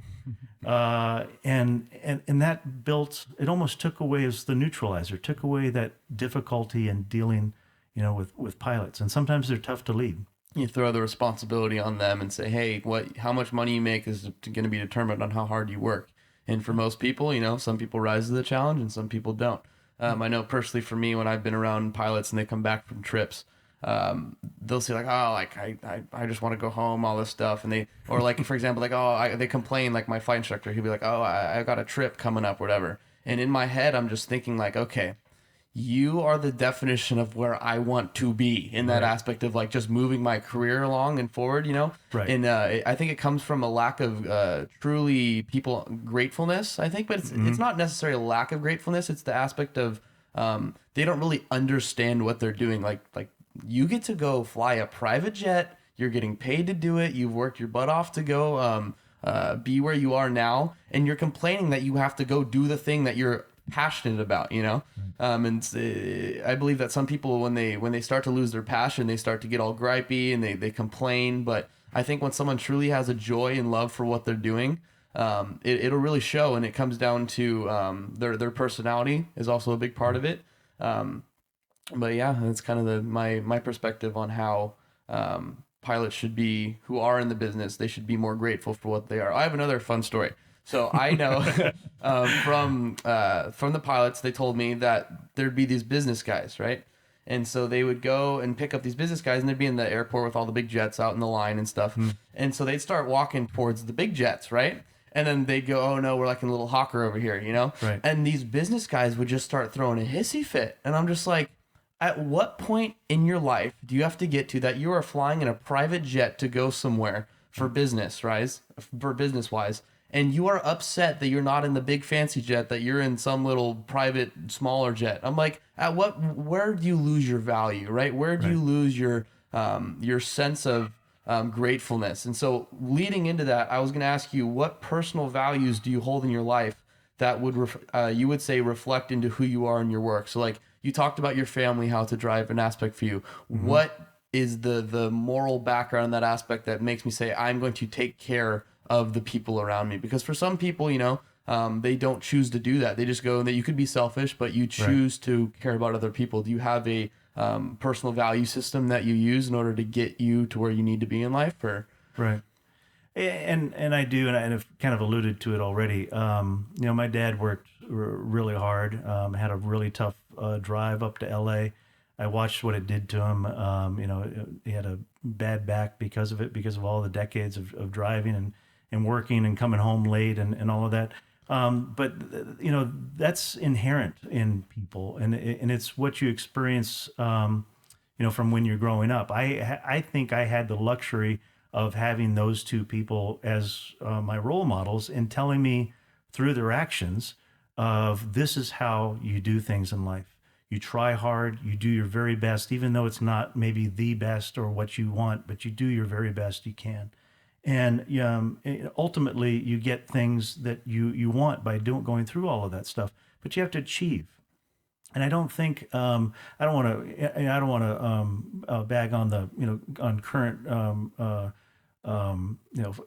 And that built, it almost took away as the neutralizer, took away that difficulty in dealing, with pilots. And sometimes they're tough to lead. You throw the responsibility on them and say, hey, how much money you make is going to be determined on how hard you work. And for most people, some people rise to the challenge and some people don't. I know personally for me, when I've been around pilots and they come back from trips, they'll say I just want to go home, all this stuff. And for example, they complain, like my flight instructor, he'll be like, I got a trip coming up, whatever. And in my head, I'm just thinking like, okay, you are the definition of where I want to be in that aspect of like just moving my career along and forward, Right. And I think it comes from a lack of truly people gratefulness, I think, but it's not necessarily a lack of gratefulness. It's the aspect of they don't really understand what they're doing. Like you get to go fly a private jet. You're getting paid to do it. You've worked your butt off to go be where you are now, and you're complaining that you have to go do the thing that you're passionate about, and I believe that some people, when they start to lose their passion, they start to get all gripey and they complain. But I think when someone truly has a joy and love for what they're doing, it'll really show, and it comes down to their personality is also a big part of it. But yeah, that's kind of my perspective on how pilots should be, who are in the business. They should be more grateful for what they are. I have another fun story. So I know from the pilots, they told me that there'd be these business guys, right? And so they would go and pick up these business guys, and they'd be in the airport with all the big jets out in the line and stuff. And so they'd start walking towards the big jets, right? And then they'd go, oh no, we're like in a little hawker over here, Right. And these business guys would just start throwing a hissy fit. And I'm just like, at what point in your life do you have to get to that you are flying in a private jet to go somewhere for business, right? For business wise, and you are upset that you're not in the big fancy jet, that you're in some little private smaller jet? I'm like, where do you lose your value, right? Where do you lose your sense of gratefulness? And so leading into that, I was going to ask you, what personal values do you hold in your life that would you would say reflect into who you are in your work? So like you talked about your family, how to drive an aspect for you. What is the moral background in that aspect that makes me say I'm going to take care of the people around me? Because for some people, they don't choose to do that. They just go, that you could be selfish, but you choose to care about other people. Do you have a personal value system that you use in order to get you to where you need to be in life? Or Right. And I do, and I've kind of alluded to it already. My dad worked really hard, had a really tough drive up to LA. I watched what it did to him. He had a bad back because of it, because of all the decades of driving and working and coming home late and all of that. But that's inherent in people, and it's what you experience, from when you're growing up. I think I had the luxury of having those two people as my role models and telling me through their actions of, this is how you do things in life. You try hard, you do your very best, even though it's not maybe the best or what you want, but you do your very best you can. And ultimately you get things that you want by going through all of that stuff, but you have to achieve. And I don't think I don't want to bag on the on current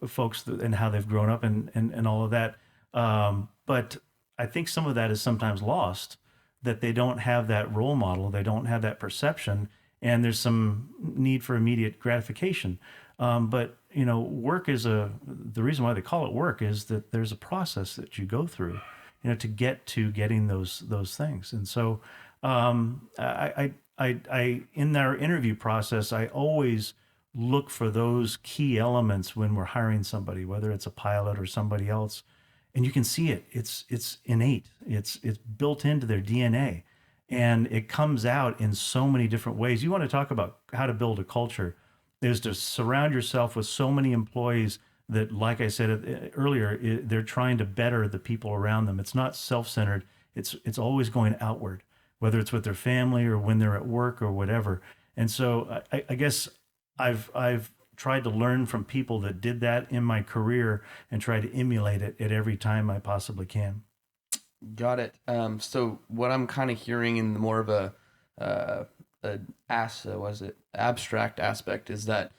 folks and how they've grown up and all of that. But I think some of that is sometimes lost, that they don't have that role model, they don't have that perception, and there's some need for immediate gratification. But work is the reason why they call it work is that there's a process that you go through, to get to getting those things. And so I in our interview process, I always look for those key elements when we're hiring somebody, whether it's a pilot or somebody else. And you can see it. It's innate. It's built into their DNA, and it comes out in so many different ways. You want to talk about how to build a culture, is to surround yourself with so many employees that, like I said earlier, they're trying to better the people around them. It's not self-centered. It's always going outward, whether it's with their family or when they're at work or whatever. And so I guess I've tried to learn from people that did that in my career and try to emulate it at every time I possibly can. Got it. So what I'm kind of hearing in more of abstract aspect is that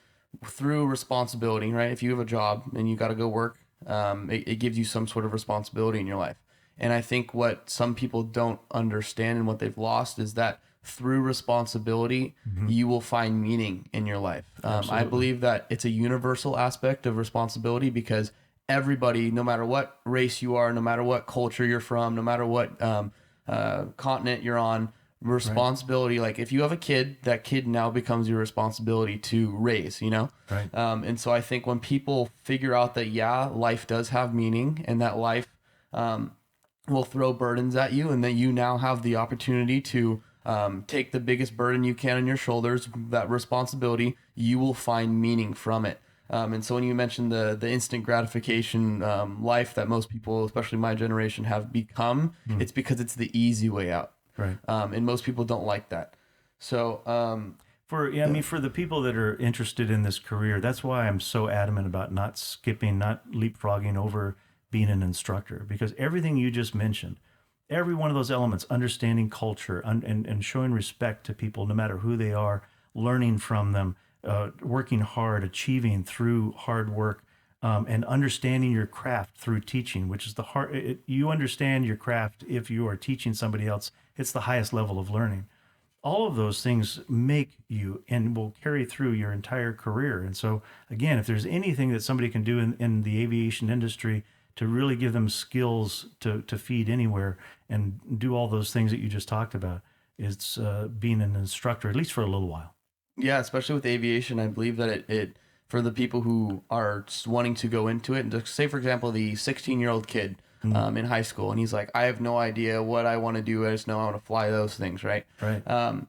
through responsibility, right? If you have a job and you got to go work, it gives you some sort of responsibility in your life. And I think what some people don't understand and what they've lost is that through responsibility, you will find meaning in your life. I believe that it's a universal aspect of responsibility because everybody, no matter what race you are, no matter what culture you're from, no matter what continent you're on, responsibility, like if you have a kid, that kid now becomes your responsibility to raise, you know? Right. And so I think when people figure out that, yeah, life does have meaning and that life will throw burdens at you and that you now have the opportunity to take the biggest burden you can on your shoulders, that responsibility, you will find meaning from it. And so when you mentioned the instant gratification life that most people, especially my generation, have become, it's because it's the easy way out. Right. And most people don't like that. So I mean, for the people that are interested in this career, that's why I'm so adamant about not skipping, not leapfrogging over being an instructor, because everything you just mentioned, every one of those elements, understanding culture and showing respect to people, no matter who they are, learning from them, working hard, achieving through hard work, and understanding your craft through teaching, which is the hard. You understand your craft if you are teaching somebody else. It's the highest level of learning. All of those things make you and will carry through your entire career. And so, again, if there's anything that somebody can do in the aviation industry to really give them skills to feed anywhere and do all those things that you just talked about, it's being an instructor, at least for a little while. yeah, especially with aviation, I believe that it for the people who are just wanting to go into it, and to say, for example, the 16-year-old kid in high school, and he's like, I have no idea what I want to do. I just know I want to fly those things, right? Right.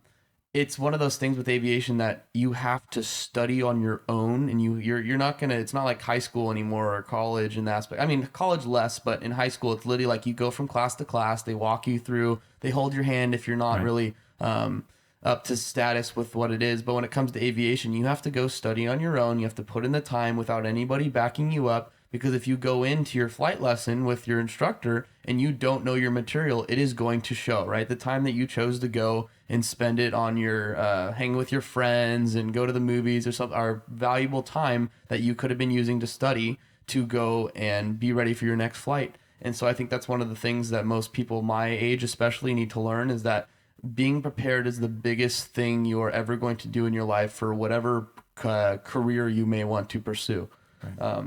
It's one of those things with aviation that you have to study on your own, and you're not gonna. It's not like high school anymore or college in that aspect. I mean, college less, but in high school, it's literally like you go from class to class. They walk you through. They hold your hand if you're not really up to status with what it is. But when it comes to aviation, you have to go study on your own. You have to put in the time without anybody backing you up. Because if you go into your flight lesson with your instructor and you don't know your material, it is going to show, right? The time that you chose to go and spend it on your hanging with your friends and go to the movies or something, are valuable time that you could have been using to study to go and be ready for your next flight. And so I think that's one of the things that most people my age especially need to learn, is that being prepared is the biggest thing you are ever going to do in your life for whatever career you may want to pursue. Right.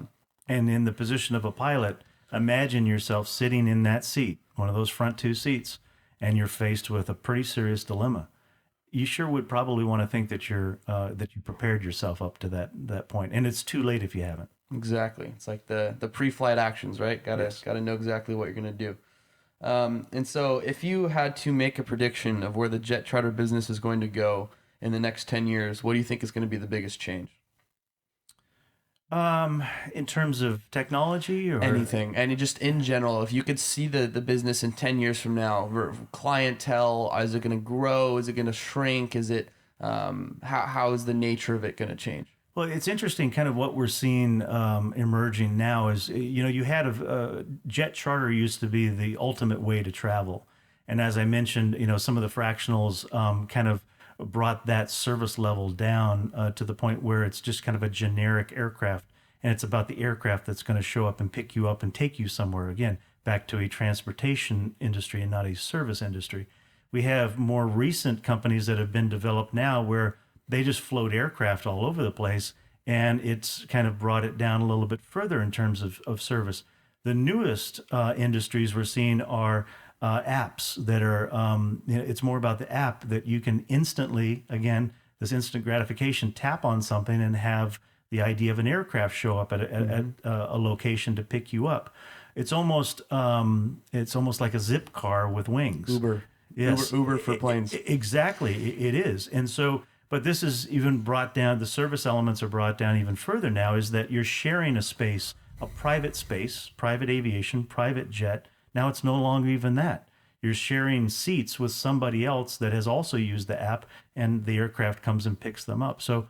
And in the position of a pilot, imagine yourself sitting in that seat, one of those front two seats, and you're faced with a pretty serious dilemma. You sure would probably want to think that that you prepared yourself up to that point, and it's too late if you haven't. Exactly. It's like the pre-flight actions, right? Gotta know exactly what you're gonna do. And so if you had to make a prediction of where the jet charter business is going to go in the next 10 years, what do you think is going to be the biggest change? In terms of technology or anything, and just in general, if you could see the business in 10 years from now, clientele, is it going to grow? Is it going to shrink? Is it, how is the nature of it going to change? Well, it's interesting kind of what we're seeing emerging now is, you had a jet charter used to be the ultimate way to travel. And as I mentioned, some of the fractionals kind of brought that service level down to the point where it's just kind of a generic aircraft. And it's about the aircraft that's going to show up and pick you up and take you somewhere. Again, back to a transportation industry and not a service industry. We have more recent companies that have been developed now where they just float aircraft all over the place, and it's kind of brought it down a little bit further in terms of service. The newest industries we're seeing are apps that are, it's more about the app that you can instantly, again, this instant gratification, tap on something and have the idea of an aircraft show up at a location to pick you up. It's almost like a zip car with wings. Uber. Yes. Uber for planes. Exactly. It is. And so But this is even brought down, the service elements are brought down even further now, is that you're sharing a space, a private space, private aviation, private jet. Now it's no longer even that. You're sharing seats with somebody else that has also used the app, and the aircraft comes and picks them up. So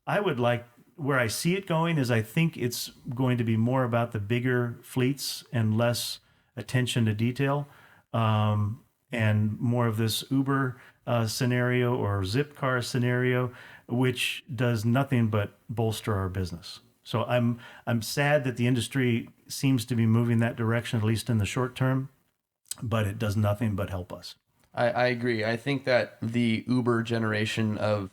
I would like, where I see it going is I think it's going to be more about the bigger fleets and less attention to detail, and more of this Uber scenario or Zipcar scenario, which does nothing but bolster our business. So I'm sad that the industry seems to be moving that direction, at least in the short term, but it does nothing but help us. I agree. I think that the Uber generation of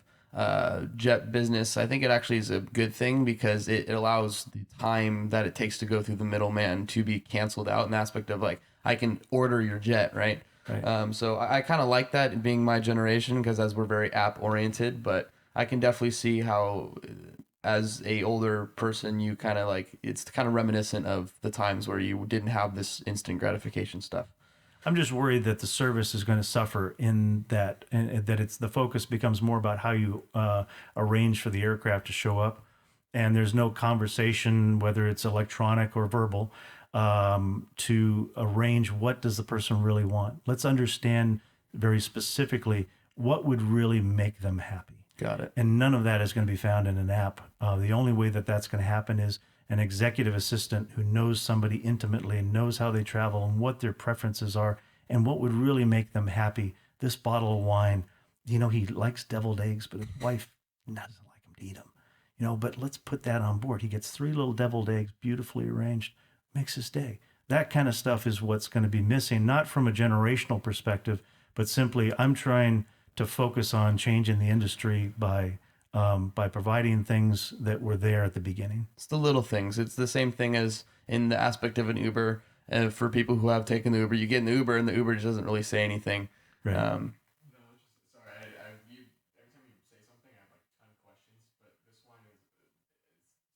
jet business, I think it actually is a good thing because it allows the time that it takes to go through the middleman to be canceled out in the aspect of like, I can order your jet, right? Right. So I kind of like that being my generation because as we're very app oriented, but I can definitely see how as a older person, you kind of like, it's kind of reminiscent of the times where you didn't have this instant gratification stuff. I'm just worried that the service is going to suffer in that, and that it's the focus becomes more about how you arrange for the aircraft to show up, and there's no conversation, whether it's electronic or verbal, to arrange what does the person really want. Let's understand very specifically what would really make them happy. Got it. And none of that is going to be found in an app. The only way that that's going to happen is an executive assistant who knows somebody intimately and knows how they travel and what their preferences are and what would really make them happy. This bottle of wine, he likes deviled eggs, but his wife doesn't like him to eat them. But let's put that on board. He gets 3 little deviled eggs, beautifully arranged, makes his day. That kind of stuff is what's going to be missing, not from a generational perspective, but simply I'm trying to focus on changing the industry by providing things that were there at the beginning. It's the little things. It's the same thing as in the aspect of an Uber. For people who have taken the Uber, you get in the Uber and the Uber just doesn't really say anything. Right. No, it's just sorry. Every time you say something, I have like a ton of questions, but this one is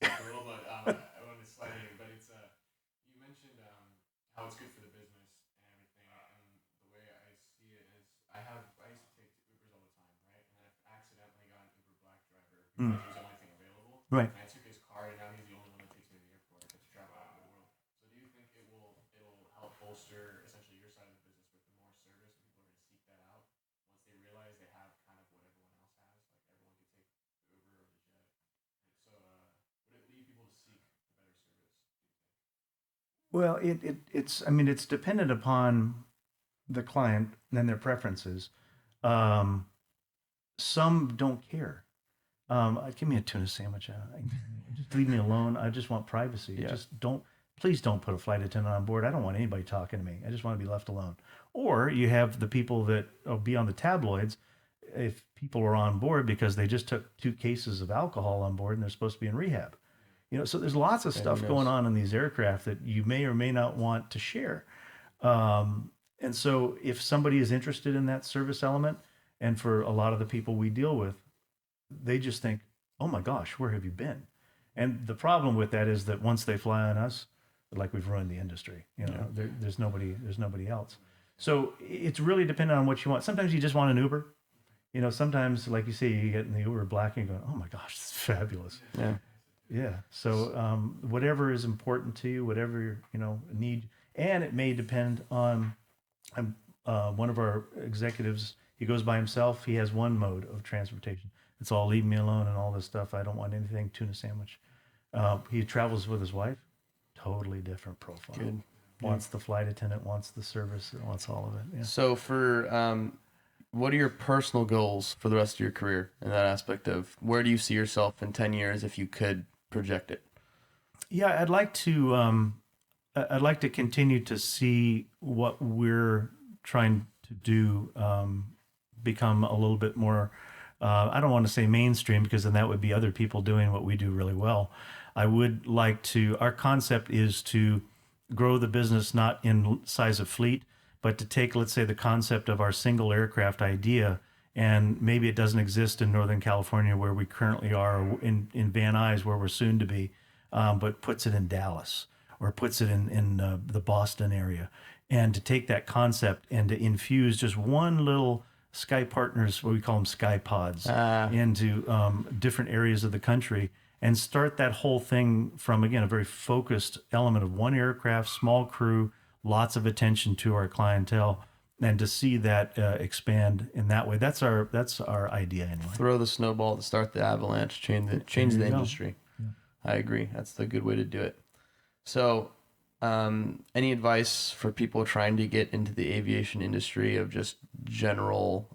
a little bit. I want to slide in, but it's you mentioned how it's good for the business and everything, and the way I see it is I used to take Ubers all the time, right? And then I accidentally got an Uber black driver because he was the only thing available. Right. And I took his car, and now he's the only one that takes me to the airport to travel out of the world. So do you think it'll help bolster essentially your side of the business with the more service? People are going to seek that out once they realize they have kind of what everyone else has. Like everyone can take the Uber or the jet. So would it lead people to seek the better service? Well, it's dependent upon the client and their preferences. Some don't care. Give me a tuna sandwich. Just leave me alone. I just want privacy. Yeah. Please don't put a flight attendant on board. I don't want anybody talking to me. I just want to be left alone. Or you have the people that will be on the tabloids if people are on board because they just took 2 cases of alcohol on board and they're supposed to be in rehab. So there's lots of stuff going on in these aircraft that you may or may not want to share. And so if somebody is interested in that service element, and for a lot of the people we deal with, they just think, oh my gosh, where have you been? And the problem with that is that once they fly on us, like we've ruined the industry. There's nobody else. So it's really dependent on what you want. Sometimes you just want an Uber. Sometimes, like you say, you get in the Uber black and you go, oh my gosh, this is fabulous. Yeah. Yeah. So whatever is important to you, whatever need, and it may depend on. One of our executives. He goes by himself. He has one mode of transportation. It's all leave me alone and all this stuff. I don't want anything. Tuna sandwich. He travels with his wife. Totally different profile. Good. Wants the flight attendant. Wants the service. Wants all of it. Yeah. So for what are your personal goals for the rest of your career in that aspect of where do you see yourself in 10 years if you could project it? Yeah, I'd like to continue to see what we're trying to do become a little bit more, I don't want to say mainstream because then that would be other people doing what we do really well. I would like to, our concept is to grow the business not in size of fleet, but to take, let's say, the concept of our single aircraft idea, and maybe it doesn't exist in Northern California where we currently are, or in Van Nuys where we're soon to be, but puts it in Dallas or puts it in the Boston area. And to take that concept and to infuse just one little Sky Partners, what we call them Sky Pods, Ah. into different areas of the country and start that whole thing from, again, a very focused element of one aircraft, small crew, lots of attention to our clientele, and to see that expand in that way. That's our idea anyway. Throw the snowball to start the avalanche, change the you go. industry. I agree. That's the good way to do it. So, any advice for people trying to get into the aviation industry of just general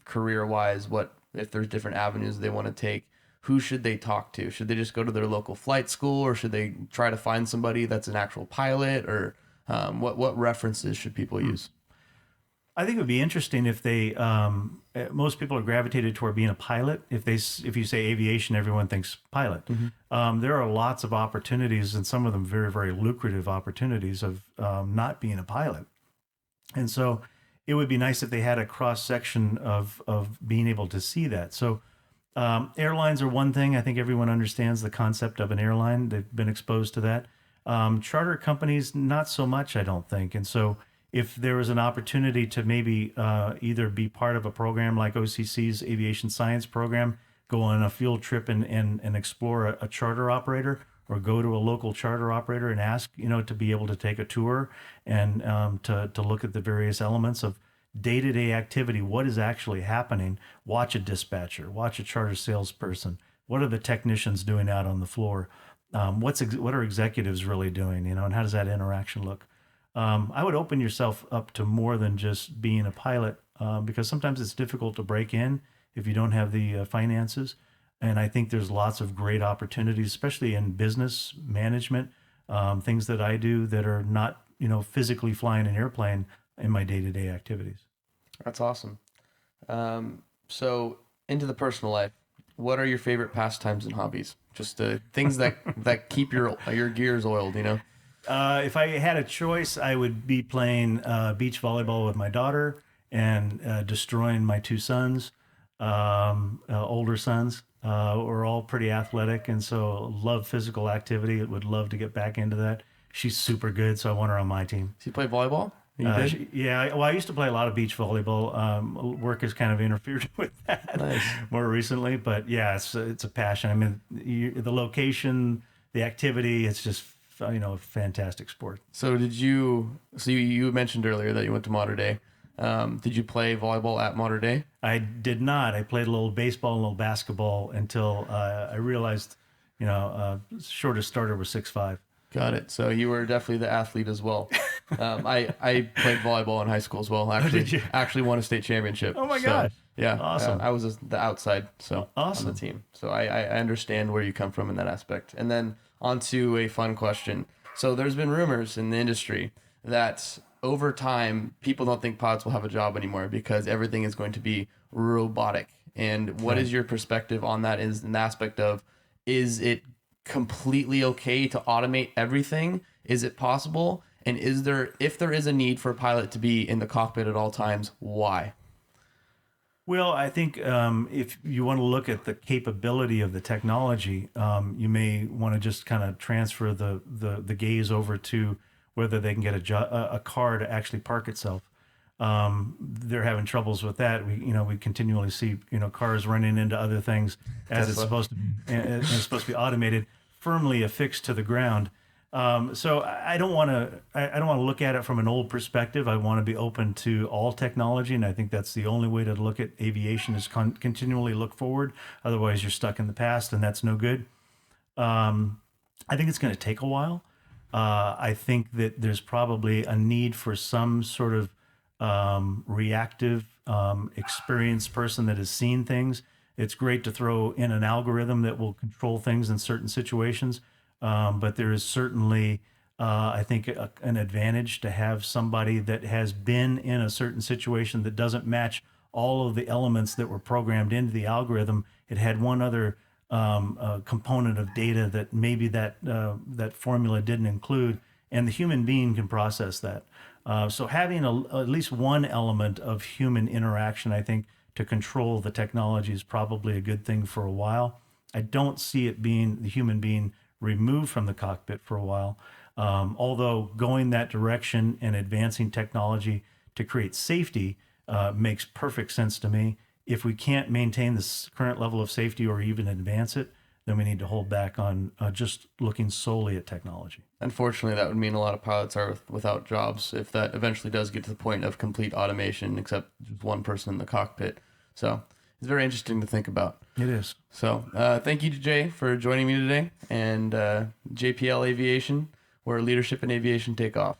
career-wise? What if there's different avenues they want to take? Who should they talk to? Should they just go to their local flight school, or should they try to find somebody that's an actual pilot, or what references should people use? I think it would be interesting if they, most people are gravitated toward being a pilot. If you say aviation, everyone thinks pilot. There are lots of opportunities, and some of them very, very lucrative opportunities of not being a pilot. And so it would be nice if they had a cross section of being able to see that. So airlines are one thing. I think everyone understands the concept of an airline. They've been exposed to that. Charter companies, not so much, I don't think. And so if there was an opportunity to maybe either be part of a program like OCC's Aviation Science Program, go on a field trip and explore a charter operator, or go to a local charter operator and ask, to be able to take a tour and to look at the various elements of day-to-day activity, what is actually happening, watch a dispatcher, watch a charter salesperson, what are the technicians doing out on the floor, what are executives really doing, and how does that interaction look? I would open yourself up to more than just being a pilot, because sometimes it's difficult to break in if you don't have the finances. And I think there's lots of great opportunities, especially in business management, things that I do that are not, physically flying an airplane in my day-to-day activities. That's awesome. So into the personal life, what are your favorite pastimes and hobbies? Just things that keep your gears oiled, If I had a choice, I would be playing beach volleyball with my daughter and destroying my two sons, older sons. We're all pretty athletic, and so love physical activity. Would love to get back into that. She's super good, so I want her on my team. So you play volleyball? You did? Yeah, well, I used to play a lot of beach volleyball. Work has kind of interfered with that more recently, but yeah, it's a passion. I mean, the location, the activity, it's just a fantastic sport. So you mentioned earlier that you went to Mater Dei. Did you play volleyball at Mater Dei? I did not. I played a little baseball and a little basketball until I realized, shortest starter was 6'5". Got it. So you were definitely the athlete as well. I played volleyball in high school as well. Actually won a state championship. Oh my gosh. Yeah. Awesome. I was the outside, so awesome. on the team. So I understand where you come from in that aspect. And then on to a fun question. So there's been rumors in the industry that over time, people don't think pilots will have a job anymore because everything is going to be robotic. And what is your perspective on that? Is an aspect of, is it completely okay to automate everything? Is it possible? And if there is a need for a pilot to be in the cockpit at all times, why? Well, I think if you want to look at the capability of the technology, you may want to just kind of transfer the gaze over to whether they can get a car to actually park itself. They're having troubles with that. We continually see cars running into other things as it's supposed to be, and it's supposed to be automated, firmly affixed to the ground. So I don't want to look at it from an old perspective. I want to be open to all technology, and I think that's the only way to look at aviation is continually look forward. Otherwise, you're stuck in the past, and that's no good. I think it's going to take a while. I think that there's probably a need for some sort of reactive, experienced person that has seen things. It's great to throw in an algorithm that will control things in certain situations. But there is certainly, I think, an advantage to have somebody that has been in a certain situation that doesn't match all of the elements that were programmed into the algorithm. It had one other component of data that maybe that formula didn't include, and the human being can process that. So having at least one element of human interaction, I think, to control the technology is probably a good thing for a while. I don't see it being the human being removed from the cockpit for a while. Although going that direction and advancing technology to create safety makes perfect sense to me. If we can't maintain this current level of safety or even advance it, then we need to hold back on just looking solely at technology. Unfortunately, that would mean a lot of pilots are without jobs if that eventually does get to the point of complete automation, except just one person in the cockpit. So it's very interesting to think about. It is. So thank you to Jay for joining me today, and JPL Aviation, where leadership and aviation take off.